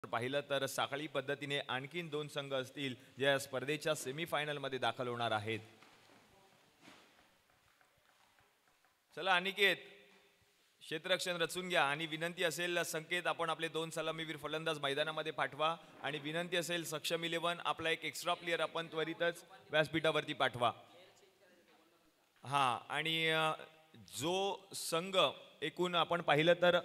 पाहिलं तर साखळी पद्धतीने आणखीन 2 संघ असतील जे या स्पर्धेच्या सेमीफायनल मध्ये दाखल होणार आहेत. चला अनिकेत, क्षेत्ररक्षण रचून घ्या आणि विनंती असेल संकेत आपण आपले 2 सलामीवीर फलंदाज मैदानामध्ये पाठवा आणि विनंती असेल सक्षम 11 आपला एक एक्स्ट्रा प्लेयर आपण त्वरितच व्यासपीठावरती पाठवा. हां, आणि जो संघ एकूण आपण पाहिलं तर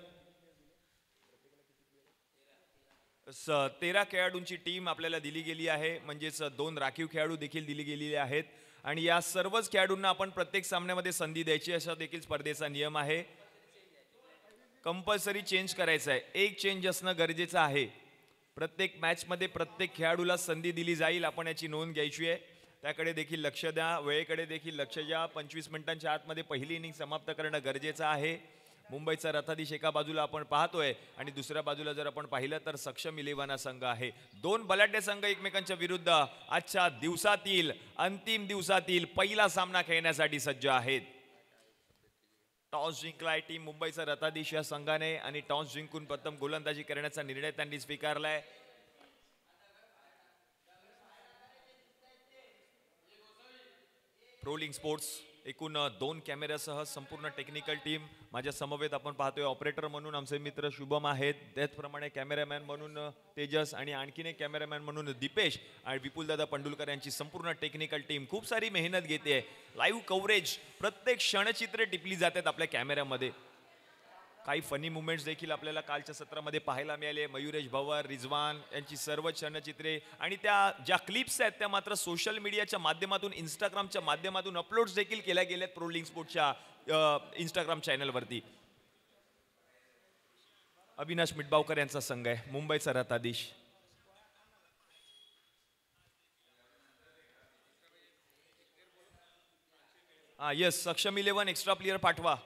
13 खेळाडूंची टीम आपल्याला दिली गेली आहे, म्हणजेच 2 राखीव खेळाडू देखील दिली गेलेले आहेत आणि या सर्वच खेळाडूंना आपण प्रत्येक सामन्यामध्ये संधी द्यायची असा देखील स्पर्धेचा नियम आहे. कंपल्सरी चेंज करायचं आहे, एक चेंज असणं गरजेचं आहे. प्रत्येक मॅचमध्ये प्रत्येक खेळाडूला संधी दिली जाईल, आपण याची नोंद घ्यायची आहे. त्याकडे देखील लक्ष द्या, वेळेकडे देखील लक्ष द्या. 25 मिनिटांच्या आतमध्ये पहिली इनिंग समाप्त करणं गरजेचं आहे. मुंबईचा रथाधीश एका बाजूला आपण पाहतोय आणि दुसऱ्या बाजूला जर आपण पाहिलं तर सक्षम 11 संघ आहे. 2 बलाढ्य संघ एकमेकांच्या विरुद्ध आजच्या दिवसातील अंतिम दिवसातील पहिला सामना खेळण्यासाठी सज्ज आहेत. टॉस जिंकलाय टीम मुंबईचा रथाधीश या संघाने आणि टॉस जिंकून प्रथम गोलंदाजी करण्याचा निर्णय त्यांनी स्वीकारलाय. प्रोलिंग स्पोर्ट्स एकूण 2 कॅमेऱ्यासह संपूर्ण टेक्निकल टीम माझ्या समवेत आपण पाहतोय. ऑपरेटर म्हणून आमचे मित्र शुभम आहेत, त्याचप्रमाणे कॅमेरामॅन म्हणून तेजस आणि आणखीन एक कॅमेरामॅन म्हणून दीपेश आणि विपुलदादा पंडुलकर यांची संपूर्ण टेक्निकल टीम खूप सारी मेहनत घेते. लाईव्ह कव्हरेज, प्रत्येक क्षणचित्रे टिपली जातात आपल्या कॅमेऱ्यामध्ये. काही फनी मुवमेंट्स देखील आपल्याला कालच्या सत्रामध्ये पाहायला मिळाले. मयुरेश भवर, रिजवान यांची सर्व क्षणचित्रे आणि त्या ज्या क्लिप्स आहेत त्या मात्र सोशल मीडियाच्या माध्यमातून, इंस्टाग्रामच्या माध्यमातून अपलोड्स देखील केल्या गेल्यात प्रोलिंग स्पोर्ट्सच्या इंस्टाग्राम चॅनलवरती. अविनाश मिटबावकर यांचा संघ आहे मुंबईचा रथाधीश. येस, सक्षम 11 एक्स्ट्रा प्लेयर पाठवा.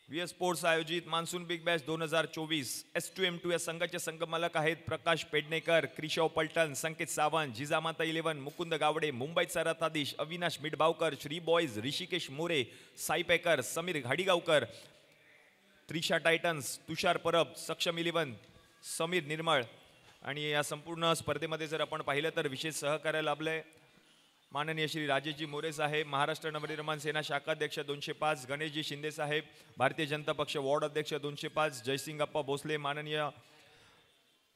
व्हीएस स्पोर्ट्स आयोजित मान्सून बिग बॅश 2024 S2M2 या संघाचे संघमालक आहेत प्रकाश पेडणेकर, क्रिशव पलटण, संकेत सावंत, जिजामाता 11, मुकुंद गावडे, मुंबईचा रथाधीश अविनाश मिटबावकर, श्री बॉयज ऋषिकेश मोरे, साई पेकर, समीर घाडीगावकर, त्रिशा टायटन्स, तुषार परब, सक्षम 11 समीर निर्मळ. आणि या संपूर्ण स्पर्धेमध्ये जर आपण पाहिलं तर विशेष सहकार्य लाभलंय माननीय श्री राजेशजी मोरे साहेब, महाराष्ट्र नवनिर्माण सेना शाखाध्यक्ष 205, गणेशजी शिंदे साहेब, भारतीय जनता पक्ष वॉर्ड अध्यक्ष 205, जयसिंग अप्पा भोसले, माननीय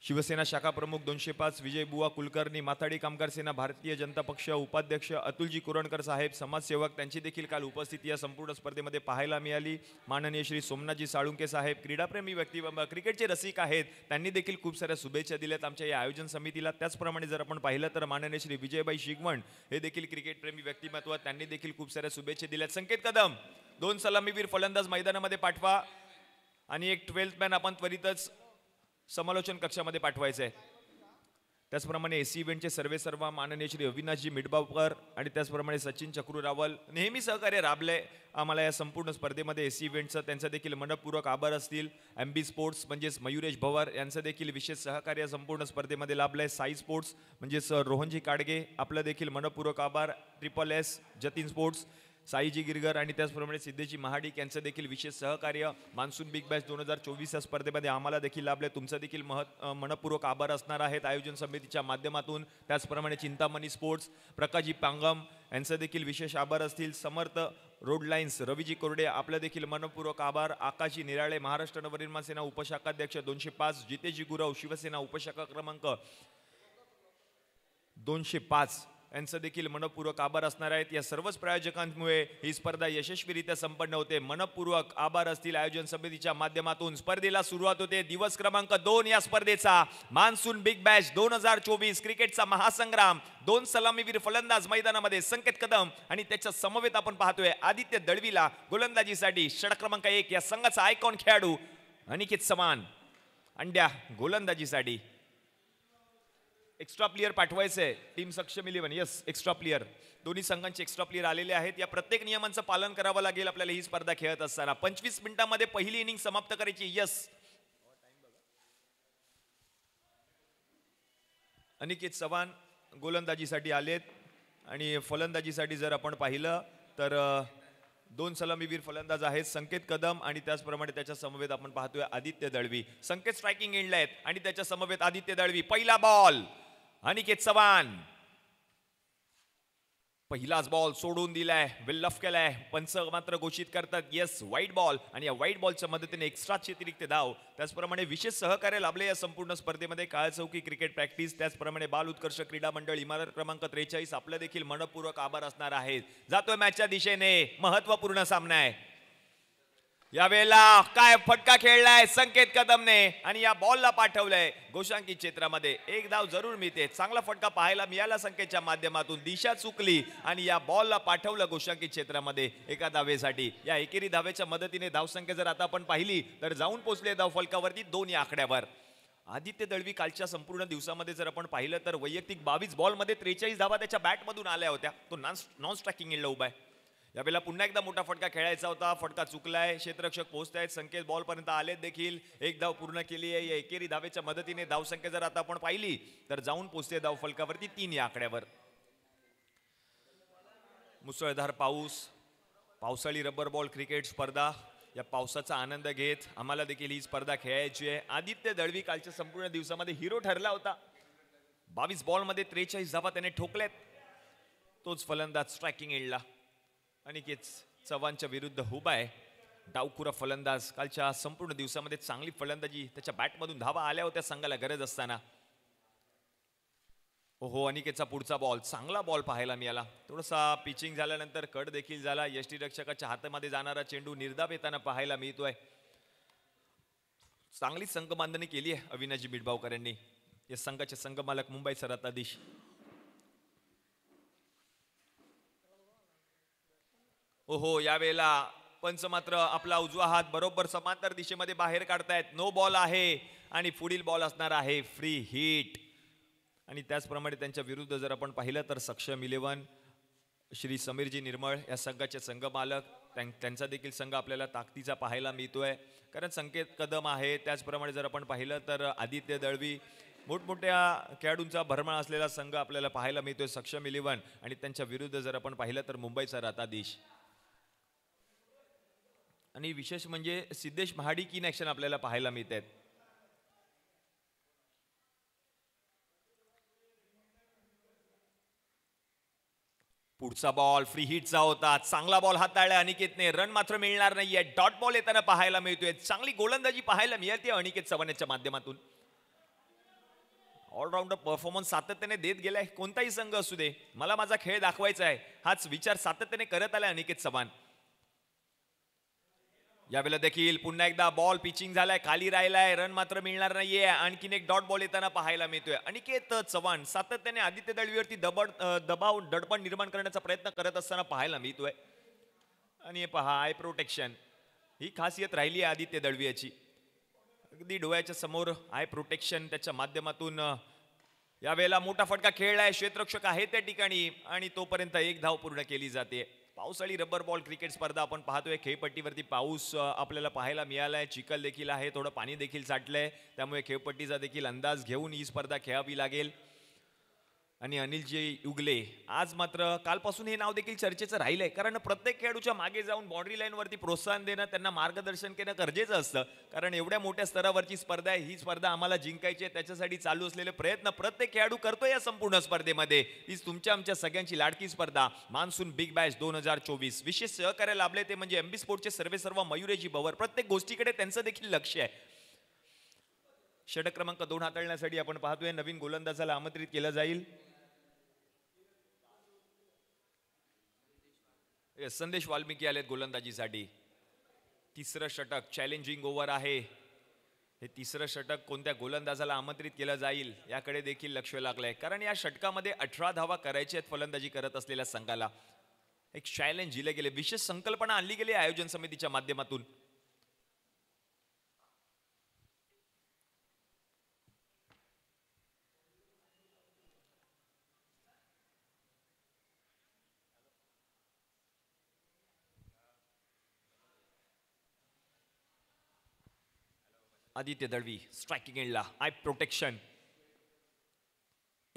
शिवसेना शाखा प्रमुख 205, विजय बुवा कुलकर्णी, माथाडी कामगार सेना भारतीय जनता पक्ष उपाध्यक्ष अतुलजी कुरणकर साहेब, समाजसेवक, त्यांची देखील काल उपस्थिती या संपूर्ण स्पर्धेमध्ये पाहायला मिळाली. माननीय श्री सोमनाथजी साळुंके साहेब, क्रीडाप्रेमी व्यक्ती, क्रिकेटचे रसिक आहेत, त्यांनी देखील खूप साऱ्या शुभेच्छा दिल्यात आमच्या या आयोजन समितीला. त्याचप्रमाणे जर आपण पाहिलं तर माननीय श्री विजयबाई शिगवण हे देखील क्रिकेटप्रेमी व्यक्तिमत्व, त्यांनी देखील खूप साऱ्या शुभेच्छा दिल्यात. संकेत कदम, 2 सलामीवीर फलंदाज मैदानामध्ये पाठवा आणि एक 12th मॅन आपण त्वरितच समालोचन कक्षामध्ये पाठवायचं आहे. त्याचप्रमाणे एसी इव्हेंटचे सर्व माननीय श्री अविनाशजी मिटबावकर आणि त्याचप्रमाणे सचिन चक्रू रावल नेहमी सहकार्य राबले आम्हाला या संपूर्ण स्पर्धेमध्ये. एसी इव्हेंटचं त्यांचा देखील मनपूर्वक आभार असतील. MB स्पोर्ट्स म्हणजेच मयुरेश भवर यांचं देखील विशेष सहकार्य संपूर्ण स्पर्धेमध्ये लाभलंय. साई स्पोर्ट्स म्हणजेच रोहनजी काडगे, आपलं देखील मनपूर्वक आभार. ट्रिपल S जतीन स्पोर्ट्स, साईजी गिरगर आणि त्याचप्रमाणे सिद्धेजी महाडिक यांचं देखील विशेष सहकार्य मान्सून बिग बॅश 2024 या स्पर्धेमध्ये आम्हाला देखील लाभले. तुमचं देखील मनपूर्वक आभार असणार आहेत आयोजन समितीच्या माध्यमातून. त्याचप्रमाणे चिंतामणी स्पोर्ट्स, प्रकाशजी पांगम यांचं देखील विशेष आभार असतील. समर्थ रोड लाईन्स, रवीजी कोरडे, आपलं देखील मनपूर्वक आभार. आकाशजी निराळे, महाराष्ट्र नवनिर्माण सेना उपशाखाध्यक्ष 205, जितेशजी गुरव, शिवसेना उपशाखा क्रमांक 205 यांचं देखील मनपूर्वक आभार असणार आहेत. या सर्वच प्रायोजकांमुळे ही स्पर्धा यशस्वीरित्या संपन्न होते. मनपूर्वक आभार असतील आयोजन समितीच्या माध्यमातून. स्पर्धेला सुरुवात होते दिवस क्रमांक 2 या स्पर्धेचा. मान्सून बिग बॅश 2024 क्रिकेटचा महासंग्राम. 2 सलामीवीर फलंदाज मैदानामध्ये. संकेत कदम आणि त्याच्या समवेत आपण पाहतोय आदित्य दळवीला गोलंदाजीसाठी. षटक क्रमांक 1 या संघाचा आयकॉन खेळाडू अनिकेत चव्हाण. अंड्या गोलंदाजीसाठी एक्स्ट्रा प्लेयर पाठवायचंय टीम सक्षम 11. यस, एक्स्ट्रा प्लेयर, दोन्ही संघांचे एक्स्ट्रा प्लेयर आलेले आहेत. या प्रत्येक नियमांचं पालन करावं लागेल आपल्याला ही स्पर्धा खेळत असताना. 25 मिनिटांमध्ये पहिली इनिंग समाप्त करायची. यस, अनिकेत चव्हाण गोलंदाजीसाठी आलेत आणि फलंदाजीसाठी जर आपण पाहिलं तर दोन सलामीवीर फलंदाज आहेत, संकेत कदम आणि त्याचप्रमाणे त्याच्या समवेत आपण पाहतोय आदित्य दळवी. संकेत स्ट्रायकिंग एंडला आहेत आणि त्याच्या समवेत आदित्य दळवी. पहिला बॉल अनिकेत चव्हाण, पहिलाच बॉल सोडून दिलाय, विल्लफ केलाय. पंच मात्र घोषित करतात येस व्हाईट बॉल, आणि या व्हाईट बॉलच्या मदतीने एक्स्ट्राची अतिरिक्त धाव. त्याचप्रमाणे विशेष सहकार्य लाभले या संपूर्ण स्पर्धेमध्ये काळचौकी क्रिकेट प्रॅक्टिस, त्याचप्रमाणे बाल उत्कर्ष क्रीडा मंडळ इमारत क्रमांक 43 आपलं देखील मनपूर्वक आभार असणार आहेत. जातोय मॅचच्या दिशेने, महत्वपूर्ण सामना आहे. यावेळेला काय फटका खेळलाय संकेत कदमने आणि या बॉलला पाठवलंय गोशांकी क्षेत्रामध्ये. एक धाव जरूर मिळते. चांगला फटका पाहायला मिळाला संकेतच्या माध्यमातून. दिशा चुकली आणि या बॉलला पाठवलं गोशांकी क्षेत्रामध्ये एका धावेसाठी. या एकेरी धावेच्या मदतीने धावसंख्या जर आता आपण पाहिली तर जाऊन पोहोचले धाव फलकावरती 2 या आकड्यावर. आदित्य दळवी कालच्या संपूर्ण दिवसामध्ये जर आपण पाहिलं तर वैयक्तिक 22 बॉलमध्ये 43 धावा त्याच्या बॅटमधून आल्या होत्या. तो नॉन स्ट्रायकिंग एंडला उभा आहे. यावेळेला पुन्हा एकदा मोठा फटका खेळायचा होता, फटका चुकलाय. क्षेत्ररक्षक पोहोचतायत, संकेत बॉल पर्यंत आलेत देखील. एक धाव पूर्ण केली आहे. या एकेरी धावेच्या मदतीने धावसंख्या जर आता आपण पाहिली तर जाऊन पोहोचते धाव फलकावरती 3 या आकड्यावर. मुसळधार पाऊस, पावसाळी रबर बॉल क्रिकेट स्पर्धा, या पावसाचा आनंद घेत आम्हाला देखील ही स्पर्धा खेळायची आहे. आदित्य दळवी कालच्या संपूर्ण दिवसामध्ये हिरो ठरला होता. 22 बॉलमध्ये 43 धावा त्याने ठोकल्यात. तोच फलंदाज स्ट्रायकिंग एंडला अनिकेत चव्हाणच्या विरुद्ध उभा आहे. डावखुरा फलंदाज. कालच्या संपूर्ण दिवसामध्ये चांगली फलंदाजी, त्याच्या बॅटमधून धावा आल्या होत्या संघाला गरज असताना. ओहो, अनिकेतचा पुढचा बॉल, चांगला बॉल पाहायला मिळाला. थोडासा पिचिंग झाल्यानंतर कट देखील झाला. यष्टीरक्षकाच्या हातामध्ये जाणारा चेंडू निर्धाव येताना पाहायला मिळतोय. चांगली संघ बांधणी केली आहे अविनाशजी बिडबावकर यांनी. या संघाचे संघमालक मुंबई सरताधीश. ओहो, यावेळेला पंच मात्र आपला उजवा हात बरोबर समांतर दिशेमध्ये बाहेर काढतायत. नो बॉल आहे आणि पुढील बॉल असणार आहे फ्री हिट. आणि त्याचप्रमाणे त्यांच्या विरुद्ध जर आपण पाहिलं तर सक्षम 11 श्री समीरजी निर्मळ या संघाचे संघमालक, त्यांचा देखील संघ आपल्याला ताकदीचा पाहायला मिळतोय. कारण संकेत कदम आहे, त्याचप्रमाणे जर आपण पाहिलं तर आदित्य दळवी, मोठमोठ्या खेळाडूंचा भरमाळ असलेला संघ आपल्याला पाहायला मिळतोय सक्षम 11. आणि त्यांच्या विरुद्ध जर आपण पाहिलं तर मुंबईचा राताधीश. आणि विशेष म्हणजे सिद्धेश महाडिक इन ॲक्शन आपल्याला पाहायला मिळत आहेत. पुढचा बॉल फ्री हिटचा होता. चांगला बॉल हाताळला अनिकेतने. रन मात्र मिळणार नाहीये. डॉट बॉल येताना पाहायला मिळतोय. चांगली गोलंदाजी पाहायला मिळते अनिकेत चव्हाणच्या माध्यमातून. ऑलराऊंडर परफॉर्मन्स सातत्याने देत गेलाय. कोणताही संघ असू दे, मला माझा खेळ दाखवायचा आहे हाच विचार सातत्याने करत आलाय अनिकेत चव्हाण. यावेळेला देखील पुन्हा एकदा बॉल पिचिंग झालाय, खाली राहिलाय, रन मात्र मिळणार नाहीये. आणखीन एक डॉट बॉल येताना पाहायला मिळतोय. अनिकेत चव्हाण सातत्याने आदित्य दळवीवरती दबाव दडपण निर्माण करण्याचा प्रयत्न करत असताना पाहायला मिळतोय. आणि हे पहा, आय प्रोटेक्शन ही खासियत राहिली आहे आदित्य दळवी याची. अगदी डोळ्याच्या समोर आय प्रोटेक्शन त्याच्या माध्यमातून. यावेळेला मोठा फटका खेळलाय, क्षेत्ररक्षक आहे त्या ठिकाणी आणि तोपर्यंत एक धाव पूर्ण केली जाते. पावसाळी रबर बॉल क्रिकेट स्पर्धा आपण पाहतोय. खेळपट्टीवरती पाऊस आपल्याला पाहायला मिळालाय, चिखल देखील आहे, थोडं पाणी देखील साठलंय. त्यामुळे खेळपट्टीचा देखील अंदाज घेऊन ही स्पर्धा खेळावी लागेल. आणि अनिलजी युगले आज मात्र, कालपासून हे नाव देखील चर्चेचं राहिलंय. कारण प्रत्येक खेळाडूच्या मागे जाऊन बाउंड्री लाईनवरती प्रोत्साहन देणं, त्यांना मार्गदर्शन करणं गरजेचं असतं. कारण एवढ्या मोठ्या स्तरावरची स्पर्धा आहे. ही स्पर्धा आम्हाला जिंकायची आहे. त्याच्यासाठी चालू असलेले प्रयत्न प्रत्येक खेळाडू करतोय या संपूर्ण स्पर्धेमध्ये. हीच तुमच्या आमच्या सगळ्यांची लाडकी स्पर्धा मान्सून बिग बॅश 2024. विशेष सहकार्य लाभले ते म्हणजे एमबी स्पोर्टचे सर्व मयुरेजी भवर. प्रत्येक गोष्टीकडे त्यांचं देखील लक्ष आहे. षटक क्रमांक 2 हाताळण्यासाठी आपण पाहतोय नवीन गोलंदाजाला आमंत्रित केलं जाईल. संदेश वाल्मिकी आलेत गोलंदाजीसाठी. तिसरं षटक चॅलेंजिंग ओव्हर आहे. हे तिसरं षटक कोणत्या गोलंदाजाला आमंत्रित केलं जाईल याकडे देखील लक्ष लागलंय. कारण या षटकामध्ये 18 धावा करायच्या आहेत फलंदाजी करत असलेल्या संघाला. एक चॅलेंज दिले गेले, विशेष संकल्पना आणली गेली आयोजन समितीच्या माध्यमातून. आदित्य दळवी स्ट्रायकिंग एंडला, आय प्रोटेक्शन.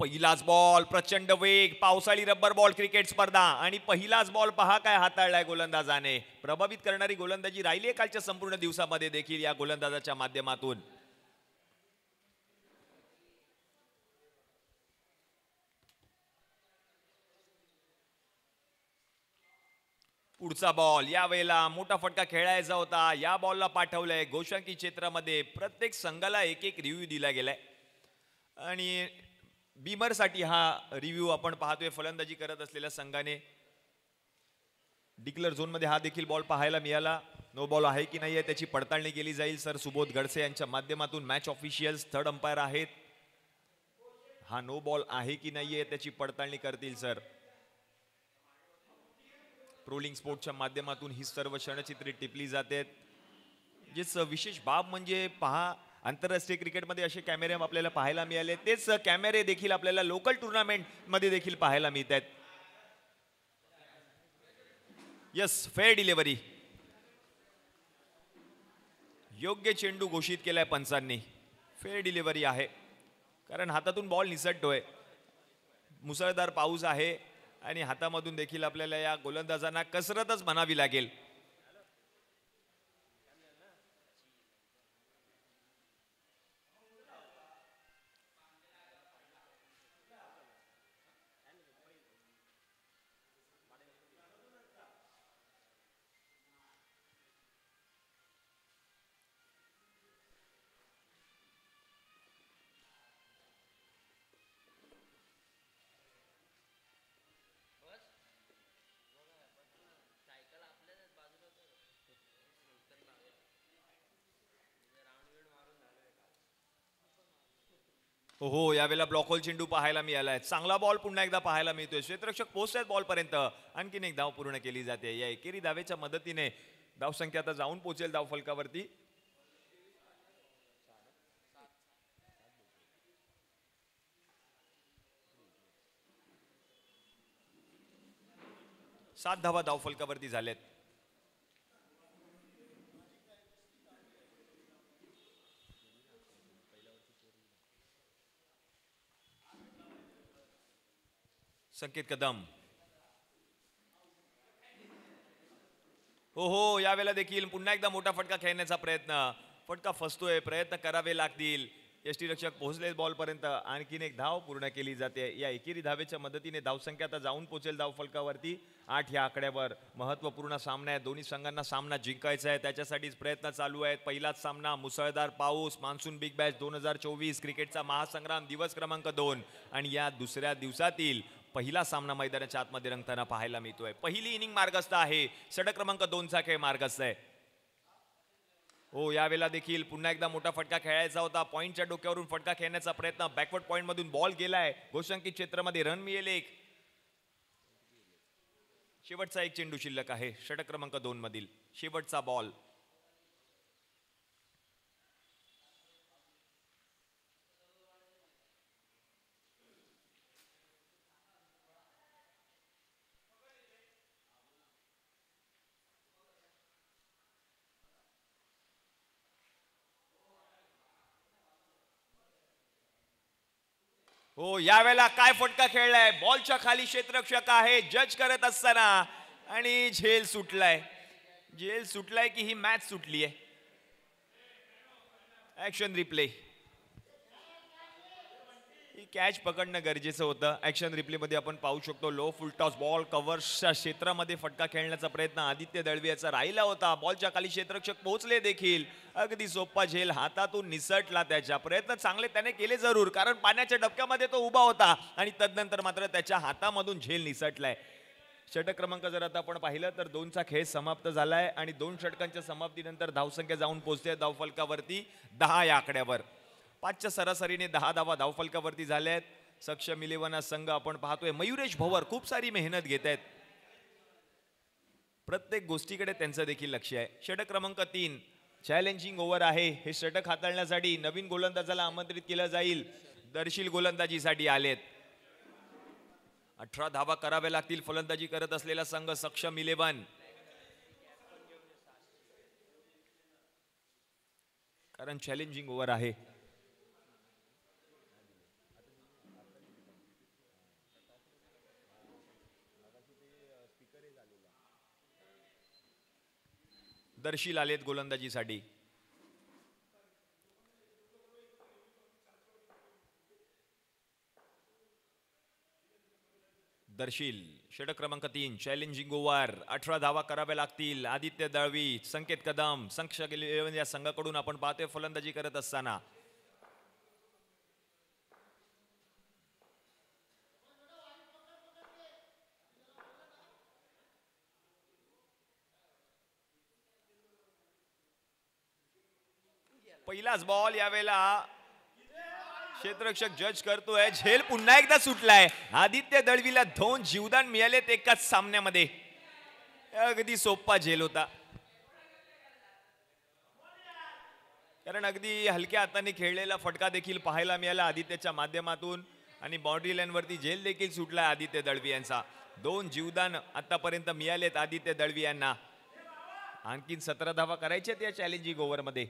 पहिलाच बॉल, प्रचंड वेग, पावसाळी रब्बर बॉल क्रिकेट स्पर्धा आणि पहिलाच बॉल पहा काय हाताळलाय गोलंदाजाने. प्रभावित करणारी गोलंदाजी राहिली आहे कालच्या संपूर्ण दिवसामध्ये देखील या गोलंदाजाच्या माध्यमातून. पुढचा बॉल, यावेळेला मोठा फटका खेळायचा होता, या बॉलला पाठवलंय गोशांकी क्षेत्रामध्ये. प्रत्येक संघाला एक एक रिव्ह्यू दिला गेलाय आणि बीमरसाठी हा रिव्ह्यू आपण पाहतोय. फलंदाजी करत असलेल्या संघाने डिक्लर झोनमध्ये हा देखील बॉल पाहायला मिळाला. नो बॉल आहे की नाही त्याची पडताळणी केली जाईल सर सुबोध गडसे यांच्या माध्यमातून. मॅच ऑफिशियल्स थर्ड अंपायर आहेत. हा नो बॉल आहे की नाहीये त्याची पडताळणी करतील सर. ट्रोलिंग स्पोर्टच्या माध्यमातून ही सर्व क्षणचित्रे टिपली जातात. जेच विशेष बाब म्हणजे पहा, आंतरराष्ट्रीय क्रिकेटमध्ये असे कॅमेरे आपल्याला पाहायला मिळाले, तेच कॅमेरे देखील आपल्याला लोकल टुर्नामेंट मध्ये देखील पाहायला मिळतात. यस, फेअर डिलिव्हरी, योग्य चेंडू घोषित केलाय पंचांनी. फेअर डिलिव्हरी आहे कारण हातातून बॉल निसटतोय. मुसळधार पाऊस आहे आणि हातामधून देखील आपल्याला या गोलंदाजांना कसरतच म्हणावी लागेल. हो, यावेळेला ब्लॉक होल चेंडू पाहायला मिळालाय. चांगला बॉल पुन्हा एकदा पाहायला मिळतोय. क्षेत्ररक्षक पोहोचतात बॉल पर्यंत. आणखीन एक धाव पूर्ण केली जाते. या एकेरी धावेच्या मदतीने धावसंख्या आता जाऊन पोहोचेल धाव फलकावरती. सात धावा धाव फलकावरती झाल्यात. संकेत कदम, हो, यावेळेला देखील पुन्हा एकदा मोठा फटका खेळण्याचा प्रयत्न. फटका फसतोय, प्रयत्न करावे लागतील. यष्टीरक्षक पोहोचले बॉल पर्यंत. आणखीन एक धाव पूर्ण केली जाते. या एकेरी धावेच्या मदतीने धावसंख्या आता जाऊन पोहोचेल धाव फलकावरती 8 या आकड्यावर. महत्वपूर्ण सामना आहे, दोन्ही संघांना सामना जिंकायचा आहे, त्याच्यासाठीच प्रयत्न चालू आहेत. पहिलाच सामना, मुसळधार पाऊस, मान्सून बिग बॅश 2024 क्रिकेटचा महासंग्राम दिवस क्रमांक 2 आणि या दुसऱ्या दिवसातील पहिला सामना मैदानाच्या आतमध्ये रंगताना पाहायला मिळतोय. पहिली इनिंग मार्गस्थ आहे, षटक क्रमांक 2चा खेळ मार्गस्थ आहे. हो, यावेळेला देखील पुन्हा एकदा मोठा फटका खेळायचा होता. पॉइंटच्या डोक्यावरून फटका खेळण्याचा प्रयत्न, बॅकवर्ड पॉइंट मधून बॉल गेलाय. घोषांकित क्षेत्रामध्ये रन मिळेल एक. शेवटचा एक चेंडू शिल्लक आहे षटक क्रमांक 2 मधील. शेवटचा बॉल. हो, यावेळेला काय फटका खेळलाय. बॉलच्या खाली क्षेत्ररक्षक आहे जज करत असताना आणि झेल सुटलाय. झेल सुटलाय की ही मॅच सुटली आहे. Action replay. ही कॅच पकडणं गरजेचं होतं. ऍक्शन रिप्ले मध्ये आपण पाहू शकतो लो फुल टॉस बॉल कव्हर्सच्या क्षेत्रामध्ये फटका खेळण्याचा प्रयत्न आदित्य दळवी याचा राहिला होता. बॉलच्या खाली क्षेत्ररक्षक पोहोचले देखील. अगदी सोपा झेल हातातून निसटला. त्याच्या प्रयत्न चांगले त्याने केले जरूर, कारण पाण्याच्या डबक्यामध्ये तो उभा होता आणि तदनंतर मात्र त्याच्या हातामधून झेल निसटलाय. षटक क्रमांक जर आता आपण पाहिलं तर 2चा खेळ समाप्त झालाय आणि 2 षटकांच्या समाप्तीनंतर धावसंख्या जाऊन पोहोचते धावफलकावरती 10 या आकड्यावर. 5च्या सरासरीने 10 धावा धावफलकावरती झाल्यात. सक्षम 11 संघ आपण पाहतोय. मयुरेश भवर खूप सारी मेहनत घेत आहेत. प्रत्येक गोष्टीकडे त्यांचं देखील लक्ष आहे. षटक क्रमांक 3 चॅलेंजिंग ओव्हर आहे. हे षटक हाताळण्यासाठी नवीन गोलंदाजाला आमंत्रित केलं जाईल. दर्शील गोलंदाजीसाठी आलेत. 18 धावा कराव्या लागतील फलंदाजी करत असलेला संघ सक्षम 11, कारण चॅलेंजिंग ओव्हर आहे. दर्शील आलेत गोलंदाजीसाठी. दर्शील षटक क्रमांक 3 चॅलेंजिंग ओव्हर. 18 धावा कराव्या लागतील. आदित्य दळवी, संकेत कदम, संघ या संघाकडून आपण पाहतोय फलंदाजी करत असताना. पहिलाच बॉल यावेळेला क्षेत्ररक्षक जज करतोय. झेल पुन्हा एकदा सुटलाय. आदित्य दळवीला 2 जीवदान मिळालेत एकाच सामन्यामध्ये. अगदी सोपा झेल होता, कारण अगदी हलक्या हाताने खेळलेला फटका देखील पाहायला मिळाला आदित्यच्या माध्यमातून आणि बाउंड्री लाईन वरती झेल देखील सुटला आदित्य दळवी यांचा. 2 जीवदान आतापर्यंत मिळालेत आदित्य दळवी यांना. आणखीन 17 धावा करायच्यात या चॅलेंजिंग ओव्हर मध्ये.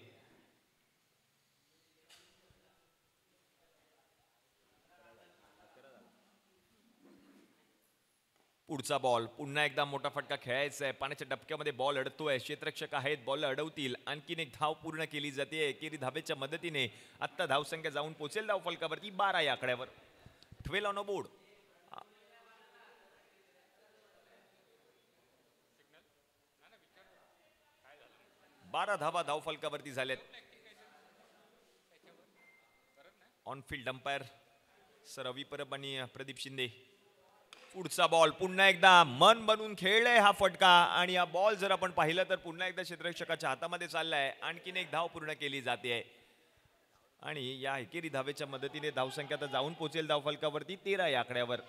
पुढचा बॉल पुन्हा एकदा मोठा फटका खेळायचा आहे. पाण्याच्या डबक्यामध्ये बॉल अडतोय. क्षेत्ररक्षक आहेत, बॉल अडवतील. आणखीन एक धाव पूर्ण केली जाते एकेरी धावेच्या मदतीने. आत्ता धावसंख्या जाऊन पोहोचेल धाव फलकावरती 12 या आकड्यावर. 12 ऑन अ बोर्ड. 12 धावा धाव फलकावरती झाल्यात. ऑन फील्ड अंपायर सर रवी परब आणि प्रदीप शिंदे. पुढचा बॉल पुन्हा एकदा मन बनवून खेळलाय हा फटका आणि हा बॉल जर आपण पाहिलं तर पुन्हा एकदा क्षेत्ररक्षकाच्या हातामध्ये चाललाय. आणखीन एक धाव पूर्ण केली जाते आणि या एकेरी धावेच्या मदतीने धावसंख्या तर जाऊन पोहोचेल धाव फलकावरती 13 या आकड्यावर.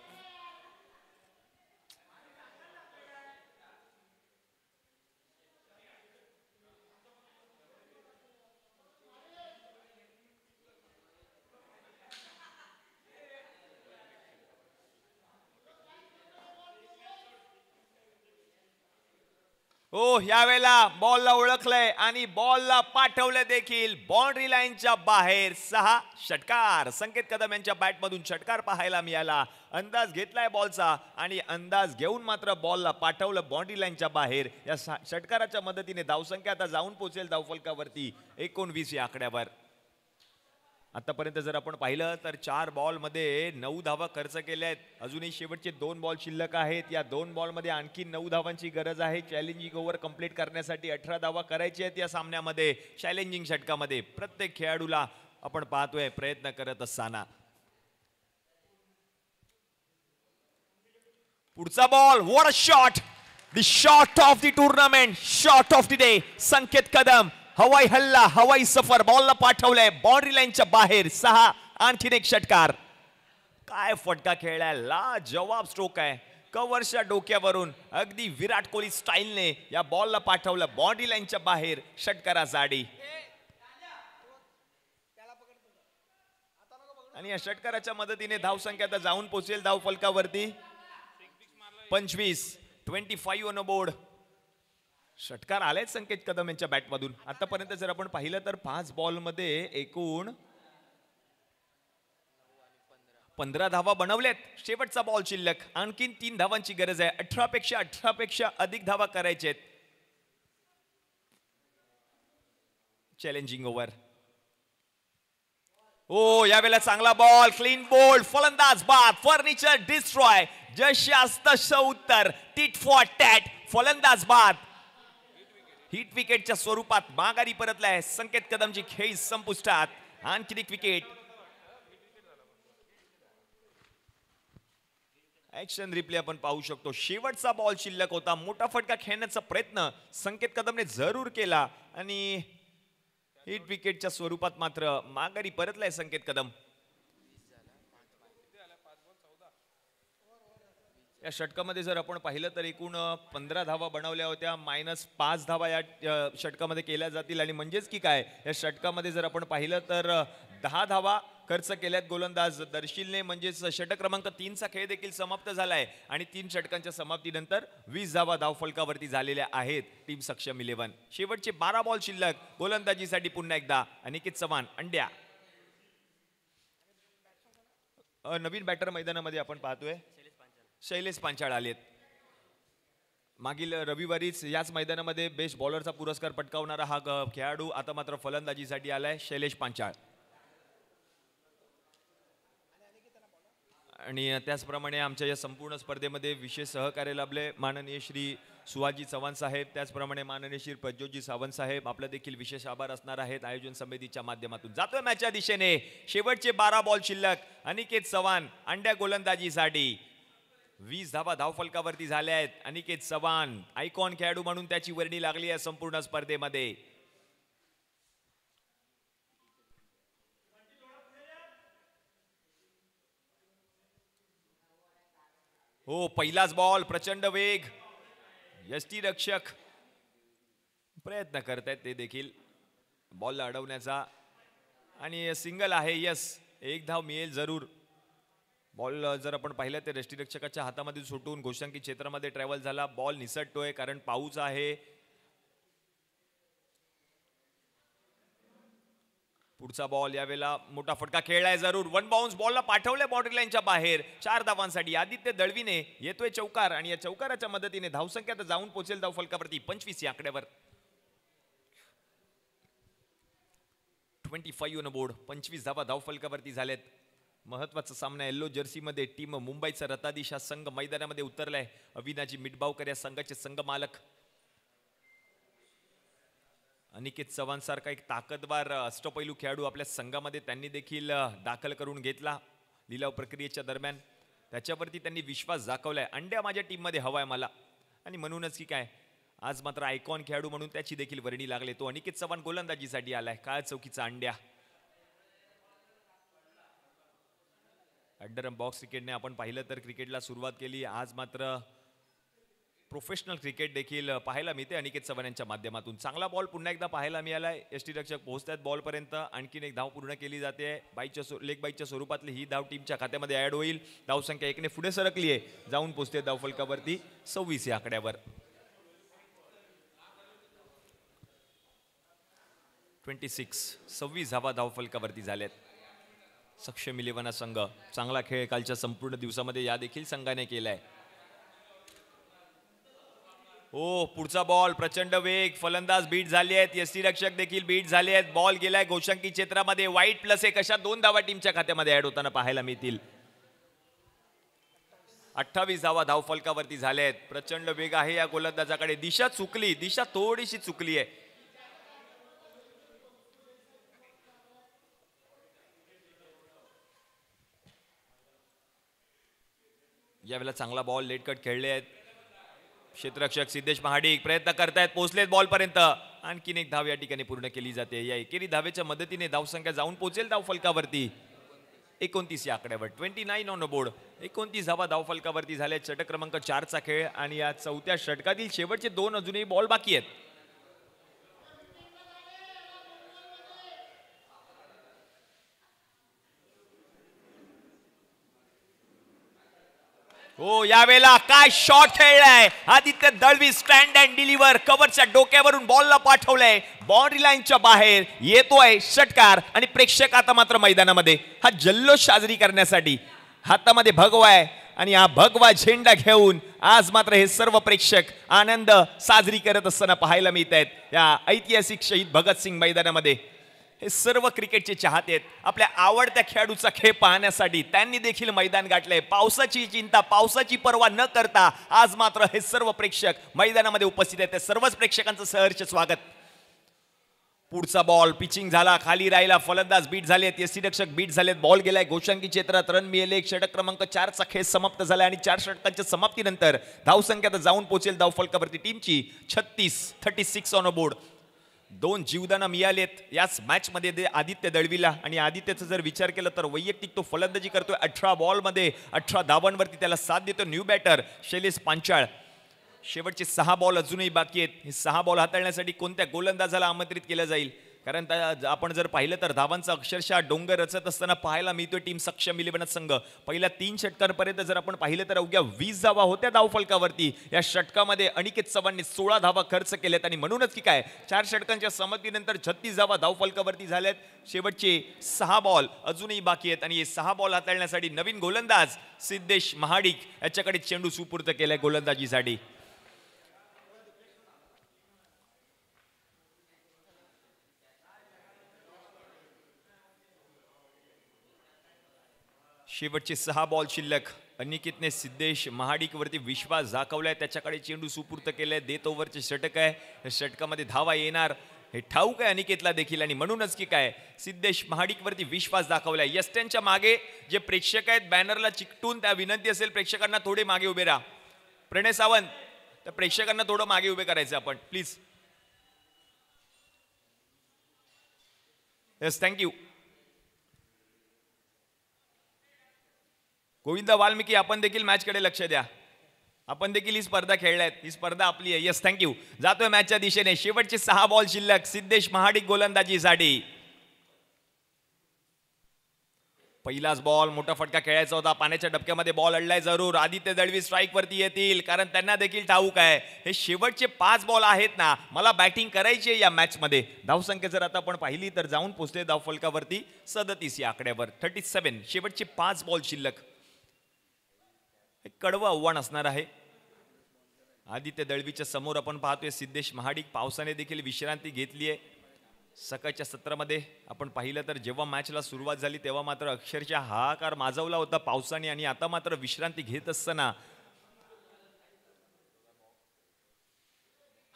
हो, यावेळेला बॉलला ओळखलंय आणि बॉलला पाठवलं देखील बाउंड्री लाईनच्या बाहेर. 6 षटकार. संकेत कदम यांच्या बॅटमधून षटकार पाहायला मिळाला. अंदाज घेतलाय बॉलचा आणि अंदाज घेऊन मात्र बॉलला पाठवलं बाउंड्री लाईनच्या बाहेर. या षटकाराच्या मदतीने धावसंख्या आता जाऊन पोहोचेल धावफलकावरती 19 या आकड्यावर. आतापर्यंत जर आपण पाहिलं तर 4 बॉल मध्ये 9 धावा खर्च केल्या आहेत. अजूनही शेवटचे 2 बॉल शिल्लक आहेत. या 2 बॉल मध्ये आणखी 9 धावांची गरज आहे चॅलेंजिंग ओव्हर कंप्लीट करण्यासाठी. 18 धावा करायची आहेत या सामन्यामध्ये. चॅलेंजिंग षटकामध्ये प्रत्येक खेळाडूला आपण पाहतोय प्रयत्न करत असताना. पुढचा ball. What a shot. The shot of the tournament, shot of the day. Sanket Kadam हवाई हल्ला, हवाई सफर. बॉलला पाठवलंय बाउंड्री लाईनच्या बाहेर. 6. आणखीन एक षटकार. काय फटका खेळलाय. ला जवाब स्ट्रोक आहे. कव्हरच्या डोक्यावरून अगदी विराट कोहली स्टाईलने या बॉलला पाठवलं बाउंड्री लाईनच्या बाहेर. षटकारासाठी आणि या षटकाराच्या मदतीने धावसंख्या आता जाऊन पोहोचेल धाव फलकावरती 25. 25 ऑन अ बोर्ड. षटकार आलेत संकेत कदम यांच्या बॅटमधून. आतापर्यंत जर आपण पाहिलं तर 5 बॉल मध्ये एकूण 15 धावा बनवल्यात. शेवटचा बॉल शिल्लक. आणखीन 3 धावांची गरज आहे. 18 पेक्षा अधिक धावा करायचे. Challenging over. ओ, यावेळेला चांगला बॉल. Clean bowled. फलंदाज बाद. Furniture destroy. जशास तसं उत्तर. Tit for tat. फलंदाज बाद. हिट विकेटच्या स्वरूपात माघारी परतलाय संकेत कदमची खेळी संपुष्टात. आणखी एक विकेट. ऍक्शन रिप्ले आपण पाहू शकतो. शेवटचा बॉल शिल्लक होता. मोठा फटका खेळण्याचा प्रयत्न संकेत कदमने जरूर केला आणि हिट विकेटच्या स्वरूपात मात्र माघारी परतलाय संकेत कदम. या षटकामध्ये जर आपण पाहिलं तर एकूण 15 धावा बनवल्या होत्या. -5 धावा या षटकामध्ये केल्या जातील आणि म्हणजेच की काय, या षटकामध्ये जर आपण पाहिलं तर 10 धावा खर्च केल्यात गोलंदाज दर्शीलने. म्हणजेच षटक क्रमांक 3 चा खेळ देखील समाप्त झालाय आणि 3 षटकांच्या समाप्तीनंतर 20 धावा धावफलकावरती झालेल्या आहेत टीम सक्षम 11. शेवटचे 12 बॉल शिल्लक. गोलंदाजीसाठी पुन्हा एकदा अनिकेत चव्हाण अंड्या. नवीन बॅटर मैदानामध्ये आपण पाहतोय शैलेश पांचाळ आलेत. मागील रविवारीच याच मैदानामध्ये बेस्ट बॉलरचा पुरस्कार पटकावणारा हा खेळाडू आता मात्र फलंदाजीसाठी आलाय शैलेश पांचाळ. आणि त्याचप्रमाणे आमच्या या संपूर्ण स्पर्धेमध्ये विशेष सहकार्य लाभले माननीय श्री सुहाजी चव्हाण साहेब, त्याचप्रमाणे माननीय श्री प्रज्योतजी सावंत साहेब. आपलं देखील विशेष आभार असणार आहेत आयोजन समितीच्या माध्यमातून. जातोय मॅचच्या दिशेने. शेवटचे 12 बॉल शिल्लक. अनिकेत चव्हाण अंड्या गोलंदाजीसाठी. 20 धावा धावफलकावरती झाल्या आहेत. अनिकेत चव्हाण आयकॉन खेळाडू म्हणून त्याची वर्णी लागली आहे संपूर्ण स्पर्धेमध्ये. हो, पहिलाच बॉल. प्रचंड वेग. यष्टीरक्षक प्रयत्न करतायत ते देखील बॉलला अडवण्याचा आणि सिंगल आहे. यस, एक धाव मिळेल जरूर. बॉल जर आपण पाहिलं तर यष्टीरक्षकाच्या हातामध्ये सुटून घोषांकी क्षेत्रामध्ये ट्रॅव्हल झाला. बॉल निसटतोय कारण पाऊस आहे. पुढचा बॉल यावेळेला मोठा फटका खेळलाय जरूर. वन बाउन्स बॉलला पाठवले बाउंड्री लाईनच्या बाहेर. 4 धावांसाठी आदित्य दळवीने येतोय चौकार आणि या चौकाराच्या मदतीने धावसंख्या तर जाऊन पोहोचेल धावफलकावरती 25 या आकड्यावर. 25 ऑन बोर्ड. 25 धावा धावफलकावरती झालेत. महत्वाचा सामना येल्लो जर्सी मध्ये टीम मुंबईचा रतादिशा संघ मैदानामध्ये उतरलाय. अविनाजी मिटबावकर या संघाचे संघ मालक. अनिकेत चव्हाण सारखा एक ताकदवार अष्टपैलू खेळाडू आपल्या संघामध्ये त्यांनी देखील दाखल करून घेतला लिलाव प्रक्रियेच्या दरम्यान. त्याच्यावरती त्यांनी विश्वास दाखवलाय. अंड्या माझ्या टीममध्ये हवाय मला आणि म्हणूनच की काय आज मात्र आयकॉन खेळाडू म्हणून त्याची देखील वर्णी लागले. तो अनिकेत चव्हाण गोलंदाजीसाठी आलाय. काळ चौकीचा अंड्या. अड्डरम बॉक्स क्रिकेटने आपण पाहिलं तर क्रिकेटला सुरुवात केली. आज मात्र प्रोफेशनल क्रिकेट देखील पाहायला मिळते अनिकेत चव्हाण यांच्या माध्यमातून. चांगला बॉल पुन्हा एकदा पाहायला मिळालाय. यष्टीरक्षक पोहोचतात बॉलपर्यंत. आणखीन एक धाव पूर्ण केली जाते. लेग बाईच्या स्वरूपातली ही धाव टीमच्या खात्यामध्ये ऍड होईल. धावसंख्या 1 ने पुढे सरकली आहे. जाऊन पोहोचते धावफलकावरती 26 या आकड्यावर. 26 धावा धावफलकावरती झाल्यात. सक्षम 11 संघ. चांगला खेळ कालच्या संपूर्ण दिवसामध्ये या देखील संघाने केलाय. हो, पुढचा बॉल. प्रचंड वेग. फलंदाज बीट झाले आहेत. यष्टीरक्षक देखील बीट झाले आहेत. बॉल गेलाय घोषांकी क्षेत्रामध्ये. वाईट +1 अशा 2 धावा टीमच्या खात्यामध्ये ऍड होताना पाहायला मिळतील. 28 धावा धावफलकावरती झाले आहेत. प्रचंड वेग आहे या गोलंदाजाकडे. दिशा चुकली. दिशा थोडीशी चुकली आहे. यावेळेला चांगला बॉल लेट कट खेळले आहेत. क्षेत्ररक्षक सिद्धेश महाडिक प्रयत्न करतायत. पोहोचलेत बॉल पर्यंत. आणखीन एक धाव या ठिकाणी पूर्ण केली जाते. या एकेरी धावेच्या मदतीने धावसंख्या जाऊन पोहोचेल धावफलकावरती 29 या आकड्यावर. 29 ऑन बोर्ड. 29 धावा धावफलकावरती झाले. षटक क्रमांक 4चा खेळ आणि या 4थ्या षटकातील शेवटचे 2 अजूनही बॉल बाकी आहेत. हो, यावेळेला काय शॉट खेळलाय Aditya Dalvi. Stand and deliver. कव्हरच्या डोक्यावरून बॉलला पाठवलंय बाउंड्री लाईनच्या बाहेर. येतोय षटकार आणि प्रेक्षक आता मात्र मैदानामध्ये हा जल्लोष साजरी करण्यासाठी हातामध्ये भगवा आहे आणि हा भगवा झेंडा घेऊन आज मात्र हे सर्व प्रेक्षक आनंद साजरी करत असताना पाहायला मिळत आहेत या ऐतिहासिक शहीद भगतसिंग मैदानामध्ये. हे सर्व क्रिकेटचे चाहते आहेत. आपल्या आवडत्या खेळाडूचा खेळ पाहण्यासाठी त्यांनी देखील मैदान गाठलंय. पावसाची चिंता, पावसाची पर्वा न करता आज मात्र हे सर्व प्रेक्षक मैदानामध्ये उपस्थित आहेत. त्या सर्वच प्रेक्षकांचं सहर्ष स्वागत. पुढचा बॉल. पिचिंग झाला. खाली राहिला. फलंदाज बीट झालेत. यष्टीरक्षक बीट झालेत. बॉल गेलाय घोषांकी क्षेत्रात. रन मिळेल. षटक क्रमांक 4चा खेळ समाप्त झाला आणि 4 षटकांच्या समाप्तीनंतर धावसंख्या तर जाऊन पोहोचेल धावफलकावरती टीमची 36 ऑन बोर्ड. 2 जीवदानं मिळालेत याच मॅच मध्ये आदित्य दळवीला आणि आदित्यचा जर विचार केला तर वैयक्तिक तो फलंदाजी करतोय. 18 बॉलमध्ये 18 धावांवरती त्याला साथ देतो न्यू बॅटर शैलेश पांचाळ. शेवटचे 6 बॉल अजूनही बाकी आहेत. हे 6 बॉल हाताळण्यासाठी कोणत्या गोलंदाजाला आमंत्रित केलं जाईल? कारण आपण जर पाहिलं तर धावांचा अक्षरशः डोंगर रचत असताना पाहायला मिळतोय टीम सक्षम 11 संघ. पहिल्या 3 षटकांपर्यंत जर आपण पाहिलं तर अवघ्या 20 धावा होत्या धावफलकावरती. या षटकामध्ये अनिकेत चव्हाणने 16 धावा खर्च केल्यात आणि म्हणूनच की काय 4 षटकांच्या समाप्तीनंतर 36 धावा धावफलकावरती झाल्यात. शेवटचे 6 बॉल अजूनही बाकी आहेत आणि हे 6 बॉल हाताळण्यासाठी नवीन गोलंदाज सिद्धेश महाडिक याच्याकडे चेंडू सुपूर्द केलाय गोलंदाजीसाठी. शेवटचे 6 बॉल शिल्लक. अनिकेतने सिद्धेश महाडिकवरती विश्वास दाखवलाय, त्याच्याकडे चेंडू सुपूर्त केलाय. देत ओव्हरचे षटक आहे, षटकामध्ये धावा येणार हे ठाऊक आहे अनिकेतला देखील, आणि म्हणूनच की काय सिद्धेश महाडिकवरती विश्वास दाखवलाय. यस्टनच्या मागे जे प्रेक्षक आहेत बॅनरला चिकटून, त्या विनंती असेल प्रेक्षकांना थोडे मागे उभे राहा. प्रणय सावंत, त्या प्रेक्षकांना थोडं मागे उभे करायचं आपण please. Yes, thank you. Govinda Valmiki, आपण देखील मॅचकडे लक्ष द्या. आपण देखील ही स्पर्धा खेळल्यात, ही स्पर्धा आपली आहे. Yes, thank you. जातोय मॅचच्या दिशेने. शेवटचे 6 बॉल शिल्लक. सिद्धेश महाडिक गोलंदाजीसाठी. पहिलाच बॉल, मोठा फटका खेळायचा होता. पाण्याच्या डबक्यामध्ये बॉल अडलाय जरूर. आदित्य दळवी स्ट्राईक वरती येतील, कारण त्यांना देखील ठाऊक आहे हे शेवटचे 5 बॉल आहेत ना, मला बॅटिंग करायची आहे या मॅच मध्ये. धावसंख्या जर आता आपण पाहिली तर जाऊन पोहोचले धावफलकावरती 37 या आकड्यावर. 37. शेवटचे 5 बॉल शिल्लक. एक कडवं आव्हान असणार आहे. आदित्य दळवीच्या समोर आपण पाहतोय सिद्धेश महाडिक. पावसाने देखील विश्रांती घेतली आहे. सकाळच्या सत्रामध्ये आपण पाहिलं तर जेव्हा मॅचला सुरुवात झाली तेव्हा मात्र अक्षरशः हाहाकार माजवला होता पावसाने, आणि आता मात्र विश्रांती घेत असताना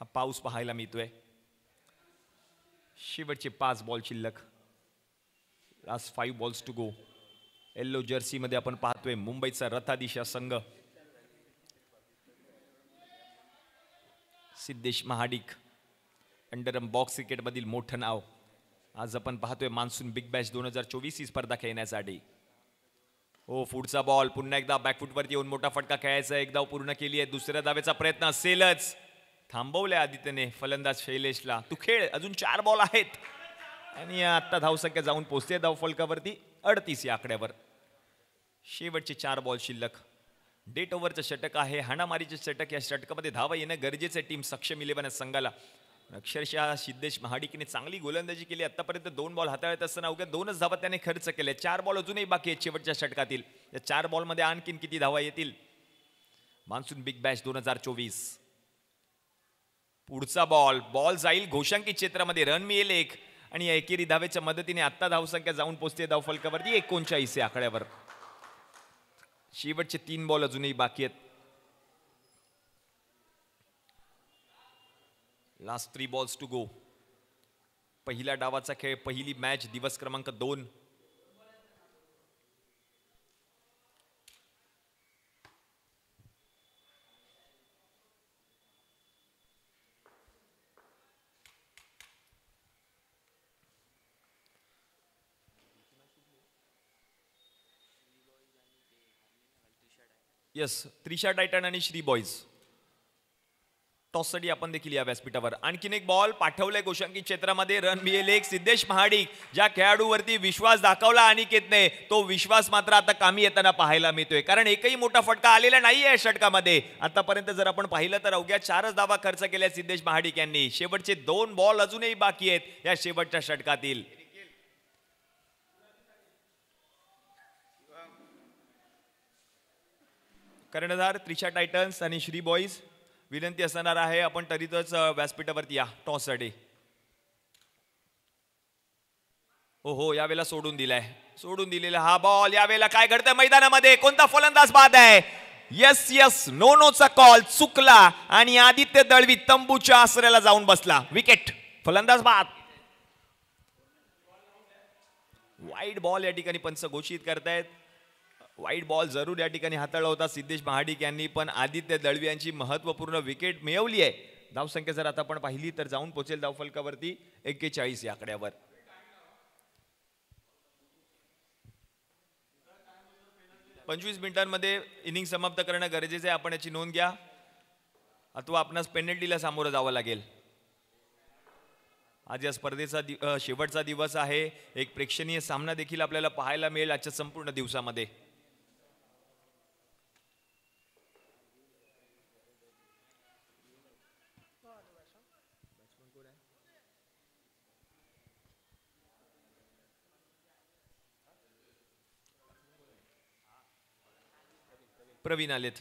हा पाऊस पाहायला मिळतोय. शेवटचे 5 बॉल शिल्लक. Last 5 balls to go. Yellow jersey मध्ये आपण पाहतोय मुंबईचा रथादिशा संघ. Siddhesh Mahadik, underarm box cricket मधील मोठं नाव. आज आपण पाहतोय मान्सून बिग बॅश 2024 ही स्पर्धा खेळण्यासाठी. हो, पुढचा बॉल पुन्हा एकदा बॅकफुटवरती येऊन मोठा फटका खेळायचा. एक धाव पूर्ण केली आहे. दुसऱ्या धावेचा प्रयत्न असेलच. थांबवलंय आदित्यने फलंदाज शैलेशला. तू खेळ, अजून 4 बॉल आहेत. आणि आता धावसंख्या जाऊन पोहोचते धावफलकावरती 38 या आकड्यावर. शेवटचे 4 बॉल शिल्लक. डेट ओव्हरचं षटक आहे, हाणामारीचे षटक. या षटकामध्ये धावा येणं गरजेचं आहे टीम सक्षम 11 संघाला. अक्षरशः सिद्धेश महाडिकने चांगली गोलंदाजी केली. आतापर्यंत 2 बॉल हाताळत असताना अवघ्या 2च धावा त्याने खर्च केल्या. 4 बॉल अजूनही बाकी आहेत शेवटच्या षटकातील. या 4 बॉलमध्ये आणखीन किती धावा येतील? Monsoon big Bash 2024. पुढचा बॉल जाईल घोषांकित क्षेत्रामध्ये. रन मिळेल 1, आणि एकेरी धावेच्या मदतीने आता धावसंख्या जाऊन पोहोचते धावफलकावरती 39 या आकड्यावर. शेवटचे 3 बॉल अजूनही बाकी आहेत. Last 3 balls to go. पहिल्या डावाचा खेळ, पहिली मॅच, दिवस क्रमांक 2. येस, त्रिशा टायटन आणि श्री बॉईज टॉससाठी आपण देखील या व्यासपीठावर. आणखीन एक बॉल पाठवलंय घोषांकित क्षेत्रामध्ये. रन मिळेल 1. सिद्धेश महाडिक, ज्या खेळाडूवरती विश्वास दाखवला अनिकेतने, तो विश्वास मात्र आता कामी येताना पाहायला मिळतोय, कारण एकही मोठा फटका आलेला नाहीये षटकामध्ये. आतापर्यंत जर आपण पाहिलं तर अवघ्या 4च धावा खर्च केल्या सिद्धेश महाडिक यांनी. शेवटचे 2 बॉल अजूनही बाकी आहेत या शेवटच्या षटकातील. कर्णधार त्रिशा टायटन्स आणि श्री बॉईज, विनंती असणार आहे आपण तरीतच व्यासपीठावरती या टॉससाठी. हो, यावेळेला सोडून दिलेला हा बॉल. यावेळेला काय घडतंय मैदानामध्ये? कोणता फलंदाज बाद आहे? यस, नोचा कॉल चुकला, आणि आदित्य दळवी तंबूच्या आसऱ्याला जाऊन बसला. विकेट. फलंदाज बाद. वाईड बॉल या ठिकाणी पंच घोषित करतायत. वाईट बॉल जरूर या ठिकाणी हाताळला होता सिद्धेश महाडिक यांनी, पण आदित्य दळवी यांची महत्वपूर्ण विकेट मिळवली आहे. धावसंख्या जर आता आपण पाहिली तर जाऊन पोहोचेल धावफलकावरती 41 या आकड्यावर. पंचवीस मिनिटांमध्ये इनिंग समाप्त करणं गरजेचं आहे. आपण याची नोंद घ्या, अथवा आपणास पेनल्टीला सामोरं जावं लागेल. आज या स्पर्धेचा शेवटचा दिवस आहे. एक प्रेक्षणीय सामना देखील आपल्याला पाहायला मिळेल आजच्या संपूर्ण दिवसामध्ये. प्रवीण आलेत.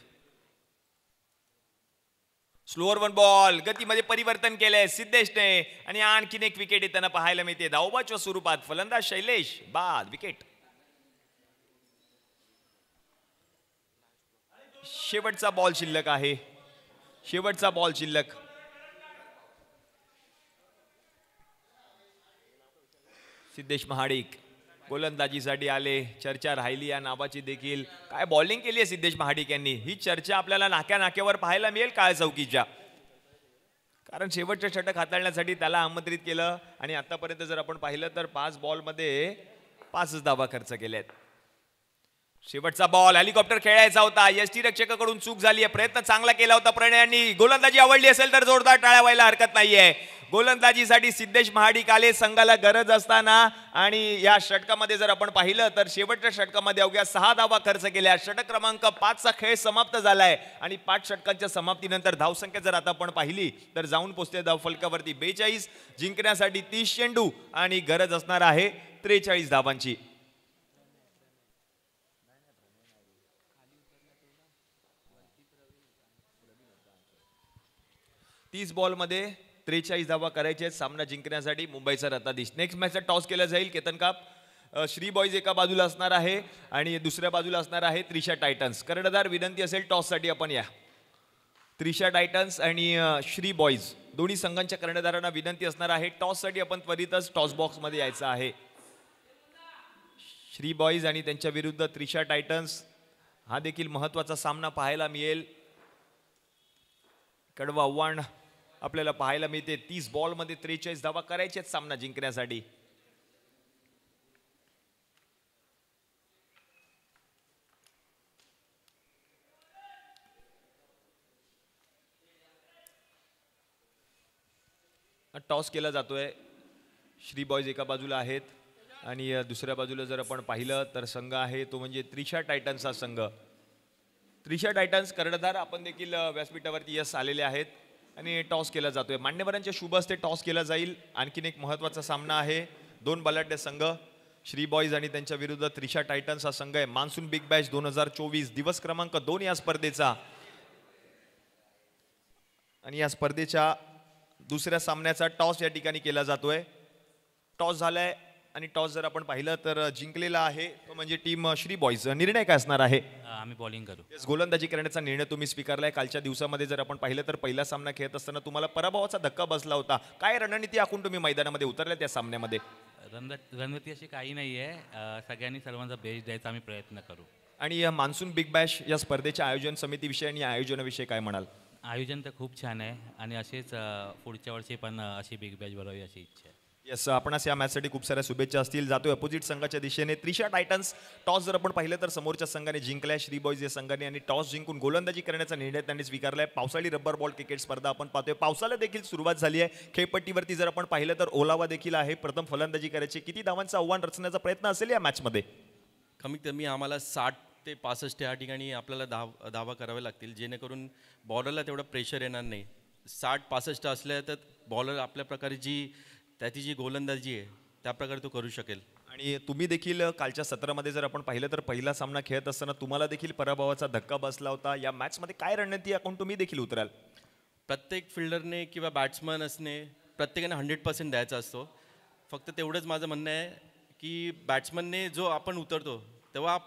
Slower 1 ball. गतीमध्ये परिवर्तन केलंय सिद्धेशने, आणि आणखीन एक विकेट येताना पाहायला मिळते धावबाच्या स्वरूपात. फलंदाज शैलेश बाद. विकेट. शेवटचा बॉल शिल्लक आहे. शेवटचा बॉल शिल्लक. सिद्धेश महाडिक गोलंदाजीसाठी आले. चर्चा राहिली या नावाची देखील. काय बॉलिंग केली आहे सिद्धेश महाडिक यांनी. ही चर्चा आपल्याला नाक्यावर पाहायला मिळेल काळ चौकीच्या. कारण शेवटचे षटक हाताळण्यासाठी त्याला आमंत्रित केलं आणि आतापर्यंत जर आपण पाहिलं तर 5 बॉलमध्ये 5 धावा खर्च केल्यात. शेवटचा बॉल हेलिकॉप्टर खेळायचा होता. यष्टीरक्षकाकडून चूक झाली आहे. प्रयत्न चांगला केला होता प्रणय यांनी. गोलंदाजी आवडली असेल तर जोरदार टाळ्या व्हायला हरकत नाहीये. गोलंदाजीसाठी सिद्धेश महाडिक आले संघाला गरज असताना आणि या षटकामध्ये जर आपण पाहिलं तर शेवटच्या षटकामध्ये अवघ्या 6 धावा खर्च केल्या. षटक क्रमांक 5 चा खेळ समाप्त झालाय आणि 5 षटकांच्या समाप्तीनंतर धावसंख्या जर आता आपण पाहिली तर जाऊन पोहोचते धाव फलकावरती 42. जिंकण्यासाठी 30 चेंडू आणि गरज असणार आहे 43 धावांची. 30 बॉलमध्ये 43 धावा करायचे सामना जिंकण्यासाठी मुंबईचा रत्नाधीश. नेक्स्ट मॅचचा टॉस केला जाईल. केतन काप श्री बॉईज एका बाजूला असणार आहे आणि दुसऱ्या बाजूला असणार आहे त्रिशा टायटन्स. कर्णधार विनंती असेल टॉससाठी आपण या. त्रिशा टायटन्स आणि श्री बॉईज दोन्ही संघांच्या कर्णधारांना विनंती असणार आहे टॉससाठी आपण त्वरितच टॉस बॉक्समध्ये यायचं आहे. श्री बॉईज आणि त्यांच्या विरुद्ध त्रिशा टायटन्स हा देखील महत्त्वाचा सामना पाहायला मिळेल. कडवं आव्हान आपल्याला पाहायला मिळते. 30 बॉलमध्ये 43 धावा करायचे सामना जिंकण्यासाठी. टॉस केला जातोय. श्री बॉईज एका बाजूला आहेत आणि दुसऱ्या बाजूला जर आपण पाहिलं तर संघ आहे तो म्हणजे त्रिशा टायटन्सचा संघ. त्रिशा टायटन्स कर्णधार आपण देखील व्यासपीठावरती यश आलेले आहेत आणि टॉस केला जातोय. मान्यवरांच्या शुभ हस्ते टॉस केला जाईल. आणखीन एक महत्त्वाचा सामना आहे. 2 बलाढ्य संघ श्री बॉईज आणि त्यांच्या विरुद्ध त्रिशा टायटन्स हा संघ आहे. मान्सून बिग बॅश 2024 दिवस क्रमांक 2 या स्पर्धेचा आणि या स्पर्धेच्या दुसऱ्या सामन्याचा टॉस या ठिकाणी केला जातोय. टॉस झालाय आणि टॉस जर आपण पाहिलं तर जिंकलेला आहे तो म्हणजे टीम श्री बॉईज. निर्णय काय असणार आहे? आम्ही बॉलिंग करू. गोलंदाजी करण्याचा निर्णय तुम्ही स्वीकारलाय. कालच्या दिवसामध्ये जर आपण पाहिलं तर पहिला सामना खेळत असताना तुम्हाला पराभवाचा धक्का बसला होता. काय रणनीती आखून तुम्ही मैदानामध्ये उतरल्या त्या सामन्यामध्ये? रणनीती अशी काही नाही आहे. सगळ्यांनी सर्वांचा बेस्ट द्यायचा आम्ही प्रयत्न करू. आणि या मान्सून बिग बॅश या स्पर्धेच्या आयोजन समितीविषयी आणि आयोजनाविषयी काय म्हणाल? आयोजन तर खूप छान आहे आणि असेच पुढच्या वर्षी पण अशी बिग बॅच भरावी अशी इच्छा आहे. येस, आपणास या मॅचसाठी खूप साऱ्या शुभेच्छा असतील. जातोय अपोजिट संघाच्या दिशेने. त्रिशा टायटन्स टॉस जर आपण पाहिलं तर समोरच्या संघाने जिंकलाय श्री बॉईज या संघाने आणि टॉस जिंकून गोलंदाजी करण्याचा निर्णय त्यांनी स्वीकारलाय. पावसाळी रब्बर बॉल क्रिकेट स्पर्धा आपण पाहतोय. पावसाला देखील सुरुवात झाली आहे. खेळपट्टीवरती जर आपण पाहिलं तर ओलावा देखील आहे. प्रथम फलंदाजी करायची. किती धावांचं आव्हान रचण्याचा प्रयत्न असेल या मॅचमध्ये? कमीत कमी आम्हाला 60 ते 65 या ठिकाणी आपल्याला धावा कराव्या लागतील जेणेकरून बॉलरला तेवढं प्रेशर येणार नाही. 60-65 असल्या तर बॉलर आपल्या प्रकारे त्याची जी गोलंदाजी आहे त्या प्रकारे तो करू शकेल. आणि तुम्ही देखील कालच्या सत्रामध्ये जर आपण पाहिलं तर पहिला सामना खेळत असताना तुम्हाला देखील पराभवाचा धक्का बसला होता. या मॅचमध्ये काय रणनीती आखून तुम्ही देखील उतराल? प्रत्येक फिल्डरने किंवा बॅट्समन असणे प्रत्येकाने 100% द्यायचा असतो. फक्त तेवढंच माझं म्हणणं आहे की बॅट्समनने जो आपण उतरतो तेव्हा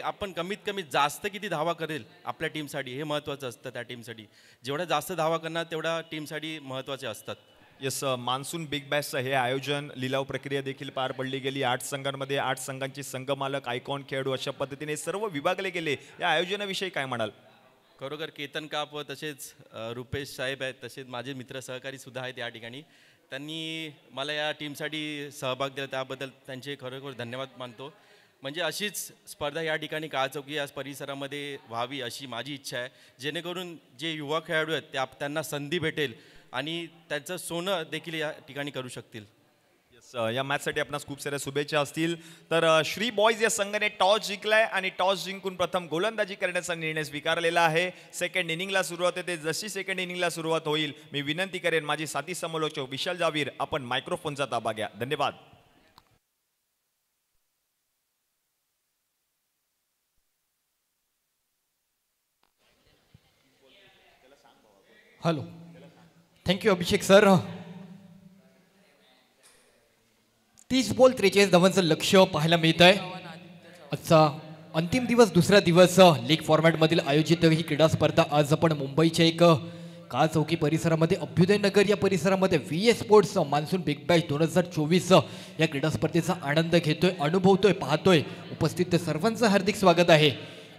आपण कमीत कमी जास्त किती धावा करेल आपल्या टीमसाठी हे महत्त्वाचं असतं. त्या टीमसाठी जेवढ्या जास्त धावा करणार तेवढ्या टीमसाठी महत्त्वाचे असतात. येस, मान्सून बिग बॅशचं हे आयोजन लिलाव प्रक्रिया देखील पार पडली गेली. 8 संघांमध्ये 8 संघांचे संघ मालक आयकॉन खेळाडू अशा पद्धतीने सर्व विभागले गेले. या आयोजनाविषयी काय म्हणाल? खरोखर केतन काप व तसेच रुपेश साहेब आहेत तसेच माझे मित्र सहकारी सुद्धा आहेत या ठिकाणी. त्यांनी मला या टीमसाठी सहभाग दिला त्याबद्दल त्यांचे खरोखर धन्यवाद मानतो. म्हणजे अशीच स्पर्धा या ठिकाणी काळचौकी या परिसरामध्ये व्हावी अशी माझी इच्छा आहे जेणेकरून जे युवा खेळाडू आहेत त्यांना संधी भेटेल आणि त्यांचं सोनं देखील या ठिकाणी करू शकतील. या मॅचसाठी आपणास खूप साऱ्या शुभेच्छा असतील. तर श्री बॉईज या संघाने टॉस जिंकलाय आणि टॉस जिंकून प्रथम गोलंदाजी करण्याचा निर्णय स्वीकारलेला आहे. सेकंड इनिंगला सुरुवात होते. जशी सेकंड इनिंगला सुरुवात होईल मी विनंती करेन माझी साथी समोलोचक विशाल जावीर आपण मायक्रोफोनचा ताबा घ्या. धन्यवाद. हॅलो, थँक्यू अभिषेक सर. 30 बॉल 43 धावांचं लक्ष्य पाहायला मिळत आहे. आजचा अंतिम दिवस दुसरा दिवस लीग फॉर्मॅटमधील आयोजित ही क्रीडा स्पर्धा आज आपण मुंबईच्या एक काळ चौकी परिसरामध्ये अभ्युदय नगर या परिसरामध्ये VS sports monsoon big Bash 2024 या क्रीडा स्पर्धेचा आनंद घेतोय, अनुभवतोय, पाहतोय. उपस्थित सर्वांचं हार्दिक स्वागत आहे.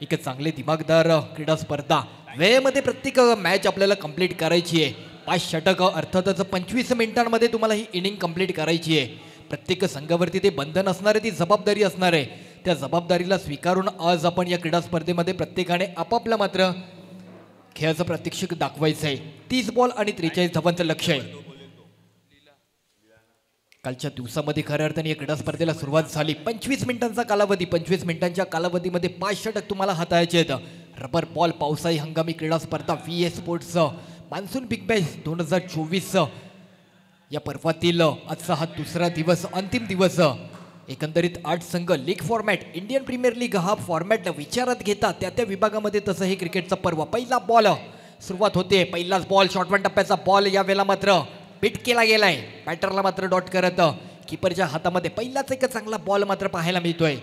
एक चांगले दिमागदार क्रीडा स्पर्धा वेळेमध्ये प्रत्येक मॅच आपल्याला कंप्लीट करायची आहे. 5 षटक अर्थातच 25 मिनिटांमध्ये तुम्हाला ही इनिंग कंप्लीट करायची आहे. प्रत्येक संघावरती ते बंधन असणार आहे, ती जबाबदारी असणार आहे. त्या जबाबदारीला स्वीकारून आज आपण या क्रीडा स्पर्धेमध्ये प्रत्येकाने आपापल्या मात्र खेळाचं प्रात्यक्षिक दाखवायचं आहे. 30 बॉल आणि 43 धावांचं लक्ष आहे. कालच्या दिवसामध्ये खऱ्या अर्थाने या क्रीडा स्पर्धेला सुरुवात झाली. 25 मिनिटांचा कालावधी, 25 मिनिटांच्या कालावधीमध्ये 5 षटक तुम्हाला हाताळायचे आहेत. रबर बॉल पावसाळी हंगामी क्रीडा स्पर्धा VS sports monsoon big Bash 2024 या पर्वातील आजचा हा दुसरा दिवस, अंतिम दिवस. एकंदरीत 8 संघ, league format, Indian premier league हा फॉर्मॅट विचारात घेता त्या विभागामध्ये तसं हे क्रिकेटचा पर्व. पहिला बॉल सुरुवात होते. पहिलाच बॉल शॉर्टवन टप्प्याचा बॉल यावेळेला मात्र बीट केला गेलाय. बॅटरला मात्र डॉट करत कीपरच्या हातामध्ये पहिलाच एक चांगला बॉल मात्र पाहायला मिळतोय.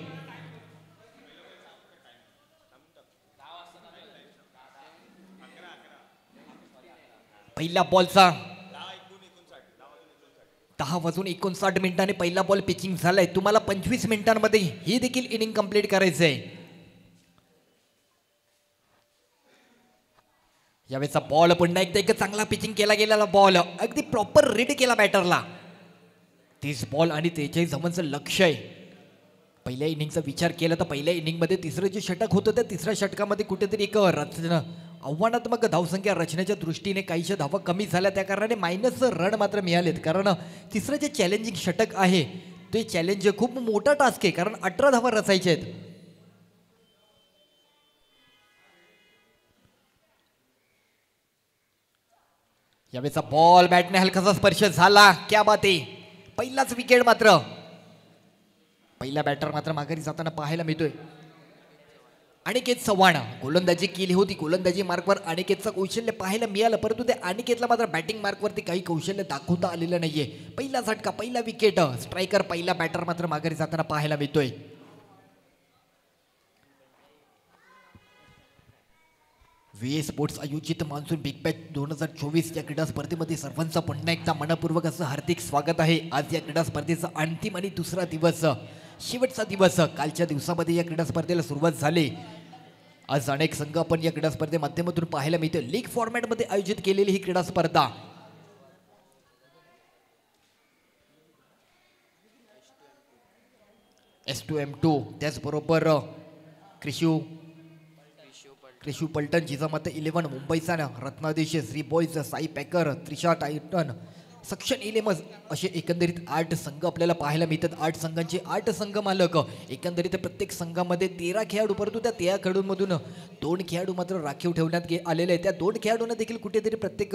पहिल्या बॉलचा 10:59 मिनिटांनी पहिला बॉल पिचिंग झालाय. तुम्हाला 25 मिनिटांमध्ये ही देखील इनिंग कंप्लीट करायचं आहे. यावेळेचा बॉल पुन्हा एकदा एक चांगला पिचिंग केला गेलेला बॉल, अगदी प्रॉपर रीड केला बॅटरला. 30 बॉल आणि 43 धावांचं लक्ष आहे. पहिल्या इनिंगचा विचार केला तर पहिल्या इनिंगमध्ये तिसरं जे षटक होतं त्या तिसऱ्या षटकामध्ये कुठेतरी एक रचना आव्हानात्मक धावसंख्या रचण्याच्या दृष्टीने काहीशा धावा कमी झाल्या, त्या कारणाने मायनस रन मात्र मिळालेत. कारण तिसरं जे चॅलेंजिंग षटक आहे ते चॅलेंज खूप मोठा टास्क आहे, कारण 18 धावा रचायचे आहेत. यावेळेचा बॉल बॅटने हलकासा स्पर्श झाला. क्या बात आहे. पहिलाच विकेट मात्र पहिला बॅटर मात्र माघारी जाताना पाहायला मिळतोय. अनिकेत चव्हाण गोलंदाजी केली होती. गोलंदाजी मार्कवर अनिकेतचं कौशल्य पाहायला मिळालं, परंतु ते अनिकेतला मात्र बॅटिंग मार्कवरती काही कौशल्य दाखवता आलेलं नाहीये. पहिला झटका, पहिला विकेट, स्ट्रायकर पहिला बॅटर मात्र माघारी जाताना पाहायला मिळतोय. VS स्पोर्ट्स आयोजित मान्सून बिग बॅश 2024 या क्रीडा स्पर्धेमध्ये सर्वांचं पुन्हा एकदा मनपूर्वक असं हार्दिक स्वागत आहे. आज या क्रीडा स्पर्धेचा अंतिम आणि दुसरा दिवस, शेवटचा दिवस. कालच्या दिवसामध्ये या क्रीडा स्पर्धेला सुरुवात झाली. आज अनेक संघ आपण या क्रीडा स्पर्धे माध्यमातून पाहायला मिळते. लीग फॉर्मॅटमध्ये आयोजित केलेली ही क्रीडा स्पर्धा S2M2, त्याचबरोबर क्रिशू पलटण, जिजामाता 11, मुंबईचा रत्नादेश, श्री बॉईज, साई पॅकर, त्रिशा टायटन, सक्षम 11, असे एकंदरीत 8 संघ आपल्याला पाहायला मिळतात. 8 संघांचे 8 संघ मालक. एकंदरीत प्रत्येक संघामध्ये 13 खेळाडू, परंतु त्या 13 खेळाडूंमधून 2 खेळाडू मात्र राखीव ठेवण्यात आलेले आहेत. त्या 2 खेळाडूंना देखील कुठेतरी प्रत्येक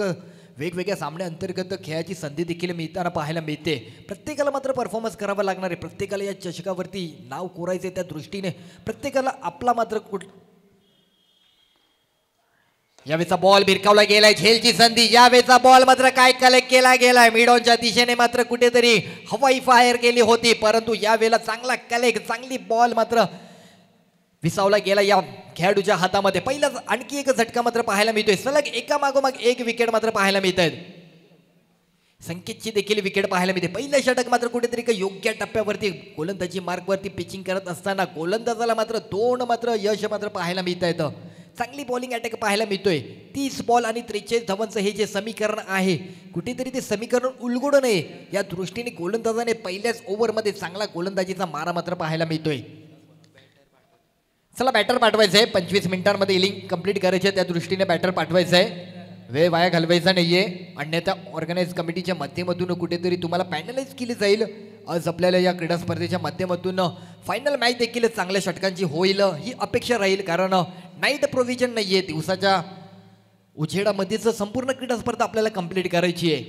वेगवेगळ्या सामन्या अंतर्गत खेळाची संधी देखील मिळताना पाहायला मिळते. प्रत्येकाला मात्र परफॉर्मन्स करावा लागणार आहे. प्रत्येकाला या चषकावरती नाव कोरायचे, त्या दृष्टीने प्रत्येकाला आपला मात्र यावेळेचा बॉल भिरकावला गेलाय. झेलची संधी. यावेळेचा बॉल मात्र काय कलेक्ट केला गेलाय. मिडॉनच्या दिशेने मात्र कुठेतरी हवाई फायर केली होती, परंतु यावेळेला चांगला कलेक्ट, चांगली बॉल मात्र विसावला गेला या खेळाडूच्या हातामध्ये. पहिलाच आणखी एक झटका मात्र पाहायला मिळतोय. सलग एकामागोमाग एक विकेट मात्र पाहायला मिळत आहेत. संकेतची देखील विकेट पाहायला मिळते. पहिलं षटक मात्र कुठेतरी योग्य टप्प्यावरती गोलंदाजी मार्कवरती पिचिंग करत असताना गोलंदाजाला मात्र 2 मात्र यश मात्र पाहायला मिळत आहेत. चांगली बॉलिंग अटॅक पाहायला मिळतोय. 30 बॉल आणि 43 धावांचं हे जे समीकरण आहे, कुठेतरी ते समीकरण उलगडू नये या दृष्टीने गोलंदाजाने पहिल्याच ओव्हरमध्ये चांगला गोलंदाजीचा मारा मात्र पाहायला मिळतोय. चला बॅटर पाठवायचं आहे. 25 मिनिटांमध्ये इनिंग कंप्लीट करायची आहे, त्या दृष्टीने बॅटर पाठवायचं आहे. वेळ वाया घालवायचा नाहीये, अन्यथा ऑर्गनाइज कमिटीच्या माध्यमातून कुठेतरी तुम्हाला पॅनलाइज केली जाईल. आज आपल्याला या क्रीडा स्पर्धेच्या माध्यमातून फायनल मॅच देखील चांगल्या षटकांची होईल ही अपेक्षा राहील, कारण नाईट प्रोव्हिजन नाहीये. दिवसाच्या उजेडामध्येच संपूर्ण क्रीडा स्पर्धा आपल्याला कंप्लीट करायची आहे.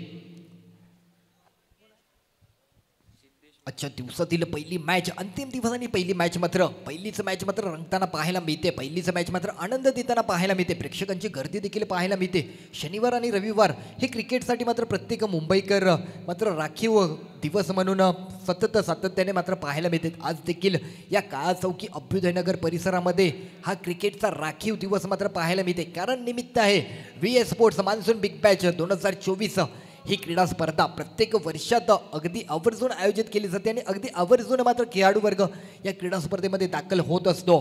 आजच्या दिवसातील पहिली मॅच, अंतिम दिवसांनी पहिली मॅच मात्र पहिलीच मॅच मात्र रंगताना पाहायला मिळते. पहिलीच मॅच मात्र आनंद देताना पाहायला मिळते. प्रेक्षकांची गर्दी देखील पाहायला मिळते. शनिवार आणि रविवार हे क्रिकेटसाठी मात्र प्रत्येक मुंबईकर मात्र राखीव दिवस म्हणून सातत्याने मात्र पाहायला मिळते. आज देखील या काळा चौकी अभ्युदयनगर परिसरामध्ये हा क्रिकेटचा राखीव दिवस मात्र पाहायला मिळते. कारण निमित्त आहे VS sports monsoon big batch 2024. ही क्रीडा स्पर्धा प्रत्येक वर्षात अगदी आवर्जून आयोजित केली जाते आणि अगदी आवर्जून मात्र खेळाडू वर्ग या क्रीडा स्पर्धेमध्ये दाखल होत असतो.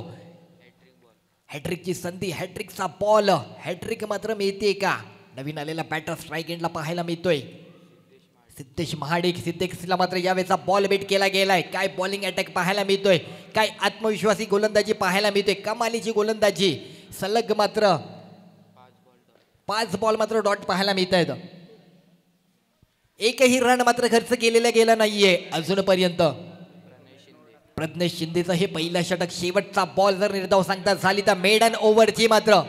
हॅट्रिकची संधी, हॅट्रिकचा बॉल, हॅट्रिक मात्र मिळते का? नवीन आलेला बॅटर स्ट्राईक एंडला पाहायला मिळतोय. सिद्धेश महाडिक, सिद्धेशला मात्र यावेळेचा बॉल बेट केला गेलाय. काय बॉलिंग अटॅक पाहायला मिळतोय, काय आत्मविश्वासी गोलंदाजी पाहायला मिळतोय, कमालीची गोलंदाजी. सलग मात्र 5 बॉल मात्र डॉट पाहायला मिळत आहेत. एकही रन मात्र खर्च केलेला गेला नाहीये अजूनपर्यंत. प्रज्ञेश शिंदेचं हे पहिलं षटक, शेवटचा बॉल जर निर्धाव सांगता झाली तर मेडन ओव्हरची मात्र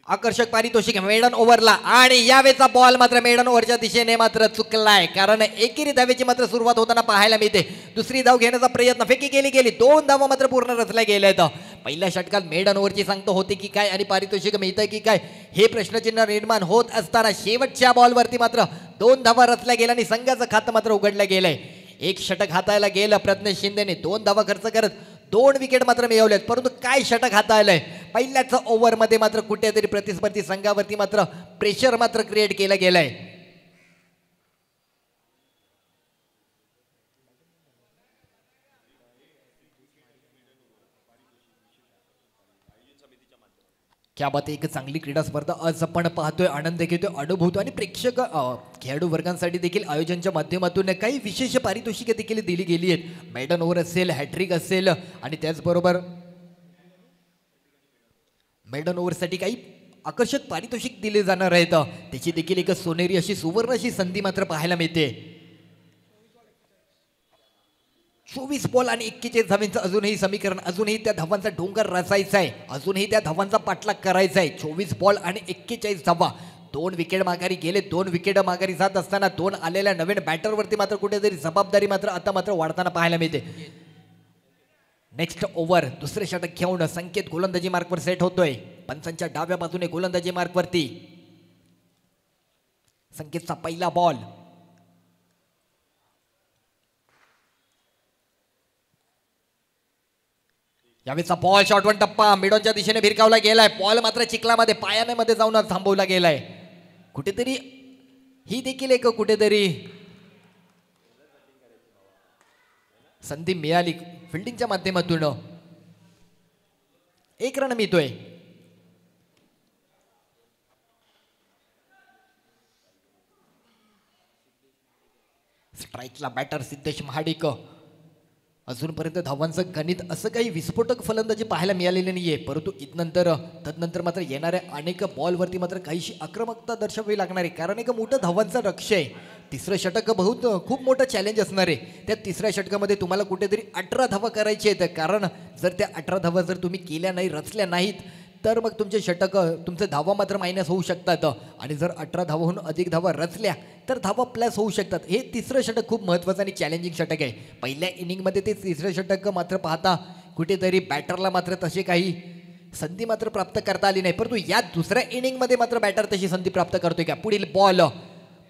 आकर्षक पारितोषिक मेडन ओव्हरला. आणि यावेळेचा बॉल मात्र मेडन ओव्हरच्या दिशेने मात्र चुकलाय. कारण एकेरी धावेची मात्र सुरुवात होताना पाहायला मिळते. दुसरी धाव घेण्याचा प्रयत्न, फेकी गेली 2 धावा मात्र पूर्ण रचल्या गेल्यात. पहिल्या षटकात मेडन ओव्हरची सांगतो होते की काय आणि पारितोषिक मिळतंय की काय हे प्रश्नचिन्ह निर्माण होत असताना शेवटच्या बॉलवरती मात्र 2 धावा रचल्या गेल्या आणि संघाचं खातं मात्र उघडलं गेलंय. एक षटक हाताळला गेलं प्रज्ञेश शिंदेने. 2 धावा खर्च करत 2 विकेट मात्र मिळवलेत. परंतु काय षटक हाताळलंय. पहिल्याच ओव्हरमध्ये मात्र कुठेतरी प्रतिस्पर्धी संघावरती मात्र प्रेशर मात्र क्रिएट केलं गेलंय. क्या बात, एक चांगली क्रीडा स्पर्धा आज आपण पाहतोय, आनंद घेतोय, अनुभवतो आणि प्रेक्षक खेळाडू वर्गांसाठी देखील आयोजनाच्या माध्यमातून काही विशेष पारितोषिके देखील दिली गेली आहेत. मेडन ओव्हर असेल, हॅट्रिक असेल आणि त्याचबरोबर मेडन ओव्हरसाठी काही आकर्षक पारितोषिक दिले जाणार आहेत. त्याची देखील एक सोनेरी अशी सुवर्ण अशी संधी मात्र पाहायला मिळते. 24 बॉल आणि 41 धावांचं अजूनही समीकरण, अजूनही त्या धावांचा डोंगर रचायचा आहे, अजूनही त्या धावांचा पाठलाग करायचा आहे. 24 बॉल आणि 41 धावा. 2 विकेट माघारी गेले. 2 विकेट माघारी जात असताना 2 आलेल्या नवीन बॅटरवरती मात्र कुठेतरी जबाबदारी मात्र आता मात्र वाढताना पाहायला मिळते. नेक्स्ट ओव्हर, दुसरे षटक घेऊन संकेत गोलंदाजी मार्कवर सेट होतोय. पंचांच्या डाव्या बाजूने गोलंदाजी मार्कवरती संकेतचा पहिला बॉल. यावेळेचा बॉल शॉर्टवन टप्पा मिडॉनच्या दिशेने भिरकावला गेलाय. बॉल मात्र चिखलामध्ये पायाने जाऊन थांबवला गेलाय. कुठेतरी ही देखील एक कुठेतरी संधी मिळाली फिल्डिंगच्या माध्यमातून. 1 रन मिळतोय. स्ट्राईकला बॅटर सिद्धेश महाडिक. अजूनपर्यंत धावांचं गणित असं काही विस्फोटक फलंदाजी पाहायला मिळालेली नाहीये. परंतु तदनंतर मात्र येणाऱ्या अनेक बॉलवरती मात्र काहीशी आक्रमकता दर्शवावी लागणार आहे. कारण एक मोठं धावांचं लक्ष आहे. तिसरं षटक खूप मोठं चॅलेंज असणार आहे. त्या तिसऱ्या षटकामध्ये तुम्हाला कुठेतरी 18 धावा करायची आहेत. कारण जर त्या 18 धावा जर तुम्ही केल्या नाही, रचल्या नाहीत तर मग तुमचे षटक, तुमचे धावा मात्र मायनस होऊ शकतात. आणि जर 18 धावाहून अधिक धावा रचल्या तर धावा प्लस होऊ शकतात. हे तिसरं षटक खूप महत्त्वाचं आणि चॅलेंजिंग षटक आहे. पहिल्या इनिंगमध्ये ते तिसरं षटक मात्र पाहता कुठेतरी बॅटरला मात्र तसे काही संधी मात्र प्राप्त करता आली नाही. परंतु या दुसऱ्या इनिंगमध्ये मात्र बॅटर तशी संधी प्राप्त करतोय का? पुढील बॉल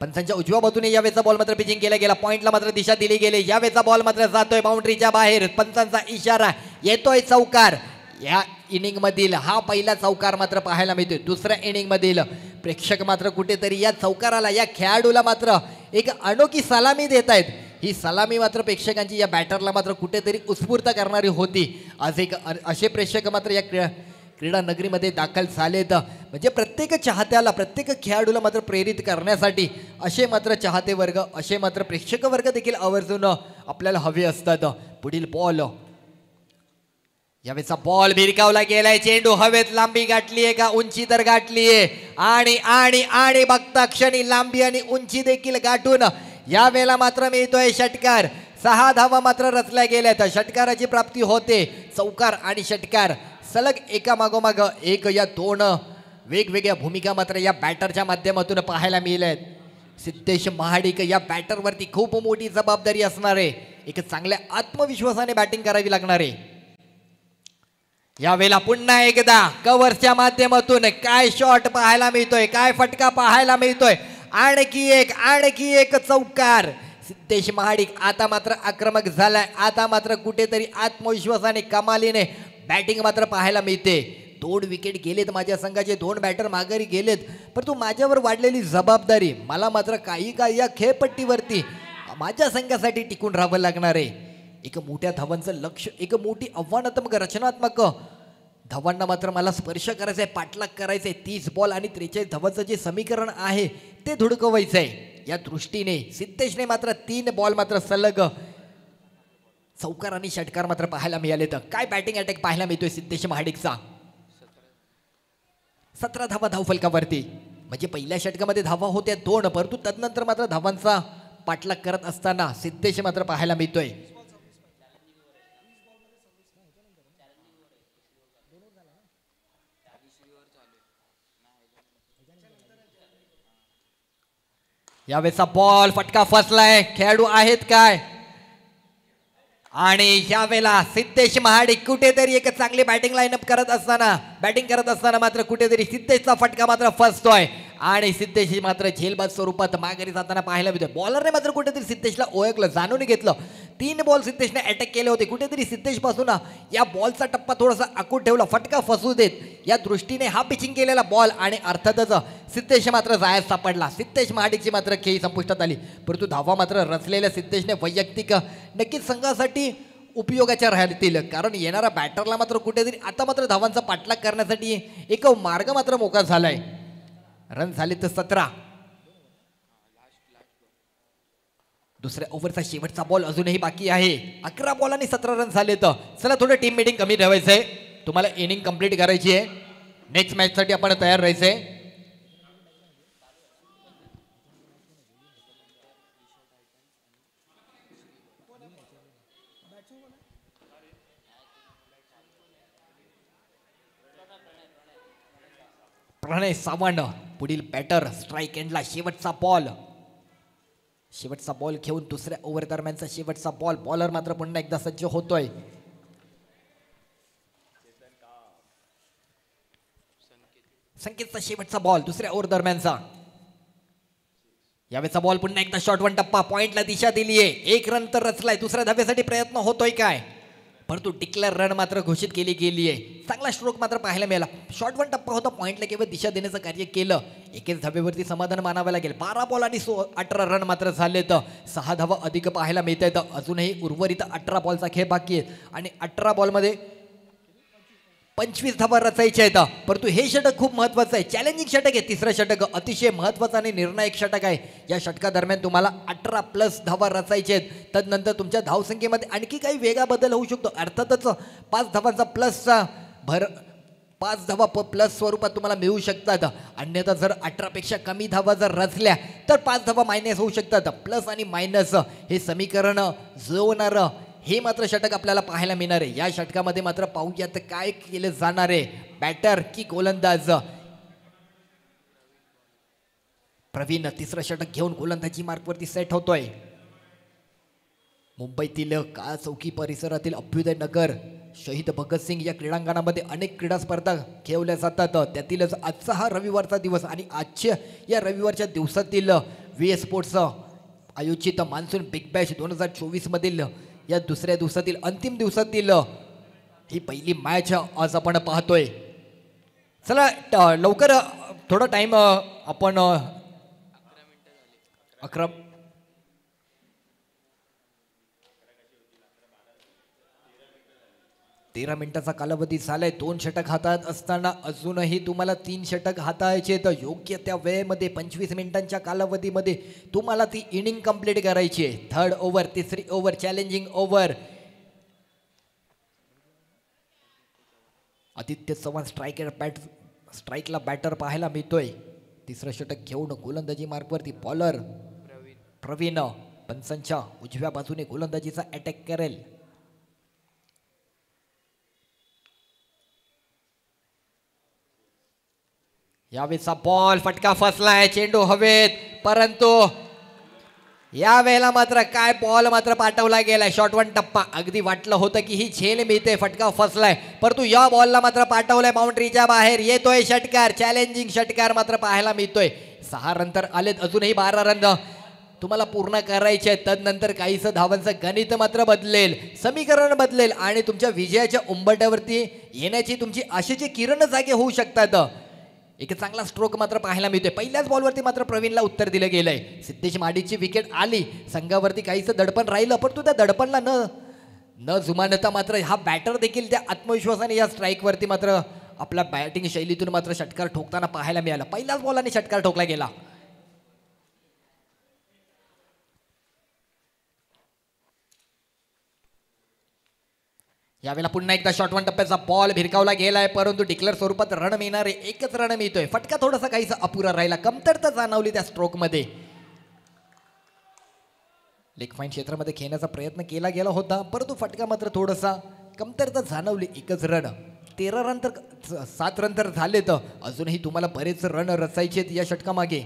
पंचांच्या उजव्या बाजूने यावेळेचा बॉल मात्र पिचिंग केला गेला. पॉइंटला मात्र दिशा दिली गेली. यावेळेचा बॉल मात्र जातोय बाउंड्रीच्या बाहेर. पंचांचा इशारा, येतोय चौकार. या इनिंग मधील हा पहिला चौकार मात्र पाहायला मिळतोय. दुसऱ्या इनिंग मधील प्रेक्षक मात्र कुठेतरी या चौकाराला, या खेळाडूला मात्र एक अनोखी सलामी देत आहेत. ही सलामी मात्र प्रेक्षकांची या बॅटरला मात्र कुठेतरी उत्स्फूर्त करणारी होती. आज एक असे प्रेक्षक मात्र या क्रीडा नगरीमध्ये दाखल झालेत. म्हणजे प्रत्येक चाहत्याला, प्रत्येक खेळाडूला मात्र प्रेरित करण्यासाठी असे मात्र चाहते वर्ग, असे मात्र प्रेक्षक वर्ग देखील आवर्जून आपल्याला हवे असतात. पुढील बॉल, यावेळेचा बॉल भिरकावला गेलाय. चेंडू हवेत लांबी गाठलीये का? उंची तर गाठलीये. आणि आणि आणि बघता क्षणी लांबी आणि उंची देखील गाठून यावेळेला मात्र मिळतोय षटकार. 6 धावा मात्र रचल्या गेल्यात. षटकाराची प्राप्ती होते. चौकार आणि षटकार सलग एका मागोमाग एक या 2 वेगवेगळ्या भूमिका मात्र या बॅटरच्या माध्यमातून पाहायला मिळाल्यात. सिद्धेश महाडिक या बॅटरवरती खूप मोठी जबाबदारी असणार आहे. एक चांगल्या आत्मविश्वासाने बॅटिंग करावी लागणार आहे. यावेळेला पुन्हा एकदा कव्हरच्या माध्यमातून काय शॉट पाहायला मिळतोय, काय फटका पाहायला मिळतोय. आणखी एक चौकार. सिद्धेश महाडिक आता मात्र आक्रमक झालाय. आता मात्र कुठेतरी आत्मविश्वासाने कमालीने बॅटिंग मात्र पाहायला मिळते. 2 विकेट गेलेत माझ्या संघाचे, 2 बॅटर माघारी गेलेत, परंतु माझ्यावर वाढलेली जबाबदारी मला मात्र काही काळ या खेळपट्टीवरती माझ्या संघासाठी टिकून राहावं लागणार आहे. एक मोठ्या धावांचं लक्ष, एक मोठी आव्हानात्मक रचनात्मक धावांना मात्र मला स्पर्श करायचा आहे, पाठलाग करायचा आहे. 30 बॉल आणि 43 धावांचं जे समीकरण आहे ते धुडकवायचं आहे. या दृष्टीने सिद्धेशने मात्र 3 बॉल मात्र सलग चौकार आणि षटकार मात्र पाहायला मिळाले. तर काय बॅटिंग अटॅक पाहायला मिळतोय सिद्धेश महाडिकचा. 17 धावा धावफलकावरती, म्हणजे पहिल्या षटकामध्ये धावा होत्या 2, परंतु तदनंतर मात्र धावांचा पाठलाग करत असताना सिद्धेश मात्र पाहायला मिळतोय. यावेळेचा बॉल फटका फसलाय. खेळाडू आहेत काय, आणि यावेळेला सिद्धेश महाडिक कुठेतरी एक चांगली बॅटिंग लाईनअप करत असताना मात्र कुठेतरी सिद्धेशचा फटका मात्र फसतोय आणि सिद्धेश मात्र झेलबाद स्वरूपात माघारी जाताना पाहायला मिळतोय. बॉलरने मात्र कुठेतरी सिद्धेशला ओळखलं, जाणून घेतलं. 3 बॉल सिद्धेशने अटॅक केले होते. कुठेतरी सिद्धेश पासून या बॉलचा टप्पा थोडासा आखून ठेवला, फटका फसू देत या दृष्टीने हा पिचिंग केलेला बॉल, आणि अर्थातच सिद्धेश मात्र जायच सापडला. सिद्धेश महाडिकची मात्र खेळी संपुष्टात आली, परंतु धावा मात्र रचलेल्या सिद्धेशने वैयक्तिक नक्कीच संघासाठी उपयोगाच्या राहतील, कारण येणारा बॅटरला मात्र कुठेतरी आता मात्र धावांचा पाठलाग करण्यासाठी एक मार्ग मात्र मोकळा झालाय. रन झाले तर 17. दुसऱ्या ओव्हरचा शेवटचा बॉल अजूनही बाकी आहे. 11 बॉल आणि 17 रन झाले. तर चला थोडं टीम मीटिंग कमी ठेवायचंय, तुम्हाला इनिंग कंप्लीट करायची आहे. नेक्स्ट मॅच साठी आपण तयार राहायचंय. प्रणय सावंत पुढील बॅटर. स्ट्राईक एंडला शेवटचा बॉल घेऊन दुसऱ्या ओव्हर दरम्यानचा शेवटचा बॉल. बॉलर मात्र पुन्हा एकदा सज्ज होतोय. संकेतचा शेवटचा बॉल दुसऱ्या ओव्हर दरम्यानचा. यावेळेचा बॉल पुन्हा एकदा शॉर्ट 1 टप्पा. पॉइंटला दिशा दिलीये. 1 रन तर रचलाय. दुसऱ्या धाब्यासाठी प्रयत्न होतोय काय, परंतु डिक्लेअर रन मात्र घोषित केली गेली आहे. चांगला स्ट्रोक मात्र पाहायला मिळाला. शॉर्ट 1 टप्पा होता, पॉइंटला केवळ दिशा देण्याचं कार्य केलं. एकेच धाब्यावरती समाधान मानावं लागेल. 12 बॉल आणि 18 रन मात्र झाले. तर 6 धावा अधिक पाहायला मिळत आहेत. अजूनही उर्वरित 18 बॉलचा खेळ बाकी आहे आणि 18 बॉलमध्ये 25 धावा रचायच्या आहेत. परंतु हे षटक खूप महत्वाचं आहे, चॅलेंजिंग षटक आहे. तिसरं षटक अतिशय महत्वाचं आणि निर्णायक षटक आहे. या षटकादरम्यान तुम्हाला 18+ धावा रचायचे आहेत. तदनंतर तुमच्या धावसंख्येमध्ये आणखी काही वेगळा बदल होऊ शकतो. अर्थातच 5 धावांचा प्लसचा 5 धावा प्लस स्वरूपात तुम्हाला मिळू शकतात. अन्यथा जर 18 पेक्षा कमी धावा जर रचल्या तर 5 धावा मायनस होऊ शकतात. प्लस आणि मायनस हे समीकरण जुळवणारं हे मात्र षटक आपल्याला पाहायला मिळणार आहे. या षटकामध्ये मात्र पाहूयात काय केलं जाणार आहे, बॅटर की गोलंदाज. प्रवीण तिसरं षटक घेऊन गोलंदाजी मार्कवरती सेट होतोय. मुंबईतील काळ चौकी परिसरातील अभ्युदय नगर शहीद भगतसिंग या क्रीडांगणामध्ये अनेक क्रीडा स्पर्धा खेळवल्या जातात. त्यातीलच आजचा हा रविवारचा दिवस आणि आजच्या या रविवारच्या दिवसातील VS स्पोर्ट्स आयोजित मान्सून बिग बॅश 2024 मधील या दुसऱ्या दिवसातील अंतिम दिवसातील ही पहिली मॅच आज आपण पाहतोय. चला लवकर थोडा टाइम आपण 13 मिनिटाचा कालावधी झालाय. 2 षटक हातात असताना अजूनही तुम्हाला 3 षटक हाताळायचे. तर योग्य त्या वेळेमध्ये 25 मिनिटांच्या कालावधीमध्ये तुम्हाला ती इनिंग कंप्लीट करायची आहे. 3rd ओव्हर, 3री over, challenging over. Aditya Chavan स्ट्राईकला बॅटर पाहायला मिळतोय. तिसरं षटक घेऊन गोलंदाजी मार्कवरती बॉलर प्रवीण पंचांच्या उजव्या बाजूने गोलंदाजीचा अटॅक करेल. यावेळेचा बॉल फटका फसलाय. चेंडू हवेत. परंतु या वेळेला मात्र काय बॉल मात्र पाठवला गेलाय. शॉर्ट वन टप्पा. अगदी वाटलं होतं की ही झेल मिळते, फटका फसलाय, परंतु या बॉलला मात्र पाठवलाय बाउंड्रीच्या बाहेर. येतोय षटकार, चॅलेंजिंग षटकार मात्र पाहायला मिळतोय. 6 रन तर आलेत, अजूनही 12 रन तुम्हाला पूर्ण करायचे आहेत. तदनंतर काहीसं धावांचं गणित मात्र बदलेल, समीकरण बदलेल आणि तुमच्या विजयाच्या उंबरठ्यावरती येण्याची तुमची आशेची किरण जागे होऊ शकतात. एक चांगला स्ट्रोक मात्र पाहायला मिळतोय. पहिल्याच बॉलवरती मात्र प्रवीणला उत्तर दिलं गेलंय. सिद्धेश माडीची विकेट आली, संघावरती काहीसं दडपण राहिलं, पण त्या दडपणला न जुमानता मात्र हा बॅटर देखील त्या आत्मविश्वासाने या स्ट्राईकवरती मात्र आपल्या बॅटिंग शैलीतून मात्र षटकार ठोकताना पाहायला मिळाला. पहिल्याच बॉलाने षटकार ठोकला गेला. यावेळेला पुन्हा एकदा शॉर्ट वन टप्प्याचा बॉल भिरकावला गेलाय, परंतु डिक्लेअर स्वरूपात रन मिळणारे एकच रन मिळतोय. फटका थोडासा काहीसा अपुरा राहिला, कमतरता जाणवली त्या स्ट्रोक मध्ये. लेग फाईन क्षेत्रामध्ये खेळण्याचा प्रयत्न केला गेला होता, परंतु फटका मात्र थोडासा कमतरता जाणवली. एकच रन. 13 रन तर 7 रन तर झाले, तर अजूनही तुम्हाला बरेच रन रचायचे आहेत या षटकामागे.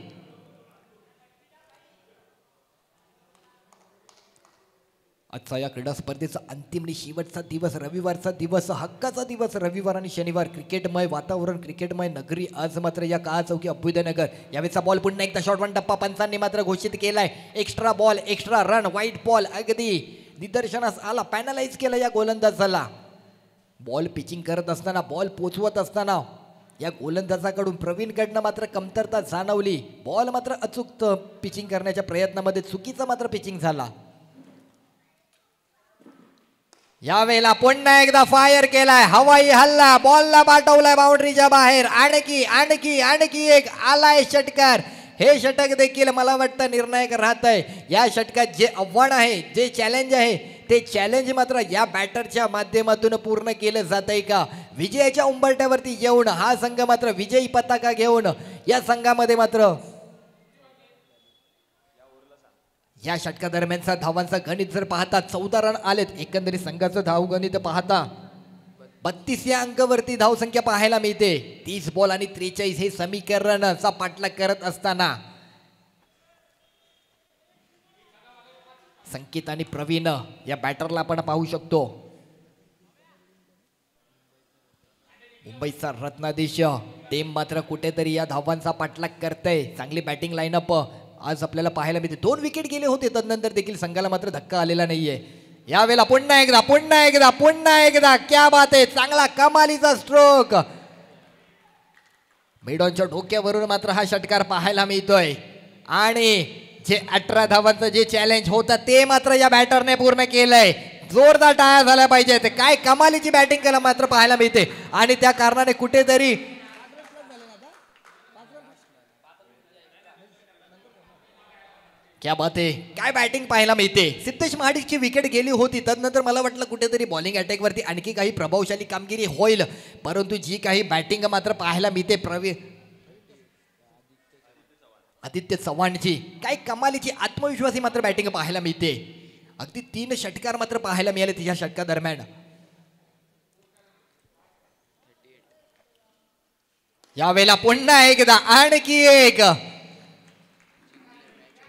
आजचा या क्रीडा स्पर्धेचा अंतिम आणि शेवटचा दिवस, रविवारचा दिवस, हक्काचा दिवस. रविवार आणि शनिवार क्रिकेटमय वातावरण, क्रिकेटमय नगरी. आज मात्र या काळा चौकी अभ्युदयनगर. यावेळेचा बॉल पुन्हा एकदा शॉर्ट वन टप्पा पंचांनी मात्र घोषित केलाय. Extra ball, extra run, white ball अगदी निदर्शनास आला. पॅनलाइज केला या गोलंदाजाला. बॉल पिचिंग करत असताना, बॉल पोचवत असताना या गोलंदाजाकडून प्रवीणकडनं मात्र कमतरता जाणवली. बॉल मात्र अचूक पिचिंग करण्याच्या प्रयत्नामध्ये चुकीचा मात्र पिचिंग झाला. यावेळेला पुन्हा एकदा फायर केलाय, हवाई हल्ला, बॉलला पाठवलाय बाउंड्रीच्या बाहेर. आणखी आणखी आणखी एक आलाय षटकार. हे षटक देखील मला वाटतं निर्णायक राहत आहे. या षटकात जे आव्हान आहे, जे चॅलेंज आहे, ते चॅलेंज मात्र या बॅटरच्या माध्यमातून पूर्ण केलं जात आहे का? विजयाच्या उंबरठ्यावरती येऊन हा संघ मात्र विजयी पताका घेऊन या संघामध्ये मात्र या षटका दरम्यानचा धावांचा गणित जर पाहता 14 रन आलेत. एकंदरीत संघाचं धाव गणित पाहता 32 या अंकावरती धावसंख्या पाहायला मिळते. 30 बॉल आणि 43 हे समीकरणचा पाठलाग करत असताना संकेत आणि प्रवीण या बॅटरला आपण पाहू शकतो. मुंबईचा रत्नाधीश टीम मात्र कुठेतरी या धावांचा पाठलाग करतय. चांगली बॅटिंग लाईनअप आज आपल्याला पाहायला मिळते. 2 विकेट गेले होते, तदनंतर देखील संघाला मात्र धक्का आलेला नाहीये. यावेळेला पुन्हा एकदा पुन्हा एकदा पुन्हा एकदा क्या बात आहे. चांगला कमालीचा स्ट्रोक. मिडॉनच्या डोक्यावरून मात्र हा षटकार पाहायला मिळतोय आणि जे 18 धावांचं जे चॅलेंज होतं ते मात्र या बॅटरने पूर्ण केलंय. जोरदार टाळ्या झाल्या पाहिजेत. काय कमालीची बॅटिंग केला मात्र पाहायला मिळते आणि त्या कारणाने कुठेतरी क्या बात आहे, काय बॅटिंग पाहायला मिळते. सिद्धेश महाडिकची विकेट गेली होती, तदनंतर मला वाटलं कुठेतरी बॉलिंग अटॅकवरती आणखी काही प्रभावशाली कामगिरी होईल, परंतु जी काही बॅटिंग मात्र पाहायला मिळते आदित्य चव्हाणची, काय कमालीची आत्मविश्वासी मात्र बॅटिंग पाहायला मिळते. अगदी 3 षटकार मात्र पाहायला मिळाले तिच्या षटका दरम्यान. यावेळेला पुन्हा एकदा आणखी एक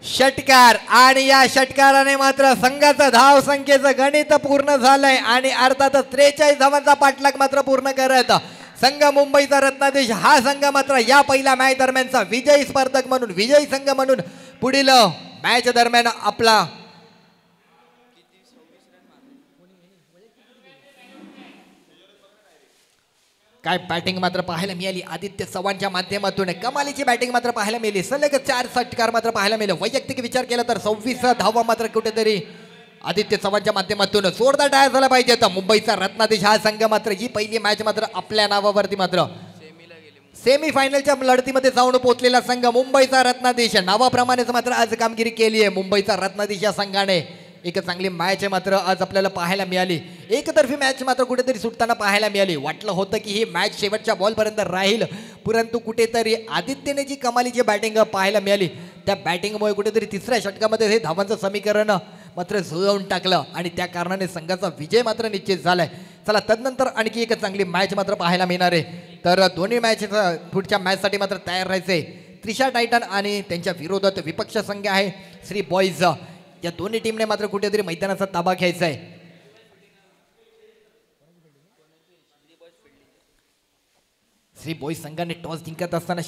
षटकार आणि या षटकाराने मात्र संघाचं धाव संख्येचं गणित पूर्ण झालंय आणि अर्थातच 43 धावांचा पाठलाग मात्र पूर्ण करत संघ मुंबईचा रत्नाधीश हा संघ मात्र या पहिल्या मॅच दरम्यानचा विजयी स्पर्धक म्हणून, विजयी संघ म्हणून पुढील मॅच दरम्यान आपला काय बॅटिंग मात्र पाहायला मिळाली आदित्य चव्हाणच्या माध्यमातून. कमालीची बॅटिंग मात्र पाहायला मिळाली. सलग 4 षटकार मात्र पाहायला मिळाले. वैयक्तिक विचार केला तर 26 धावा मात्र कुठेतरी आदित्य चव्हाणच्या माध्यमातून. जोरदार टाळ्या झाला पाहिजे. तर मुंबईचा रत्नाधीश हा संघ मात्र ही पहिली मॅच मात्र आपल्या नावावरती मात्र सेमी फायनलच्या लढतीमध्ये जाऊन पोहोचलेला संघ मुंबईचा रत्नाधीश. नावाप्रमाणेच मात्र आज कामगिरी केली आहे मुंबईचा रत्नाधीश या संघाने. एक चांगली मॅच मात्र आज आपल्याला पाहायला मिळाली. एकतर्फी मॅच मात्र कुठेतरी सुटताना पाहायला मिळाली. वाटलं होतं की ही मॅच शेवटच्या बॉलपर्यंत राहील, परंतु कुठेतरी आदित्यने जी कमालीची बॅटिंग पाहायला मिळाली त्या बॅटिंगमुळे कुठेतरी 3ऱ्या षटकामध्ये हे धावांचं समीकरण मात्र जुळवून टाकलं आणि त्या कारणाने संघाचा विजय मात्र निश्चित झालाय. चला तदनंतर आणखी एक चांगली मॅच मात्र पाहायला मिळणार आहे. तर दोन्ही मॅच पुढच्या मॅचसाठी मात्र तयार राहायचे. त्रिशा टायटन आणि त्यांच्या विरोधात विपक्ष संघ आहे श्री बॉईज. या दोन्ही टीमने मात्र कुठेतरी मैदानाचा ताबा घ्यायचा आहे. श्री बॉईज संघाने टॉस जिंकत असताना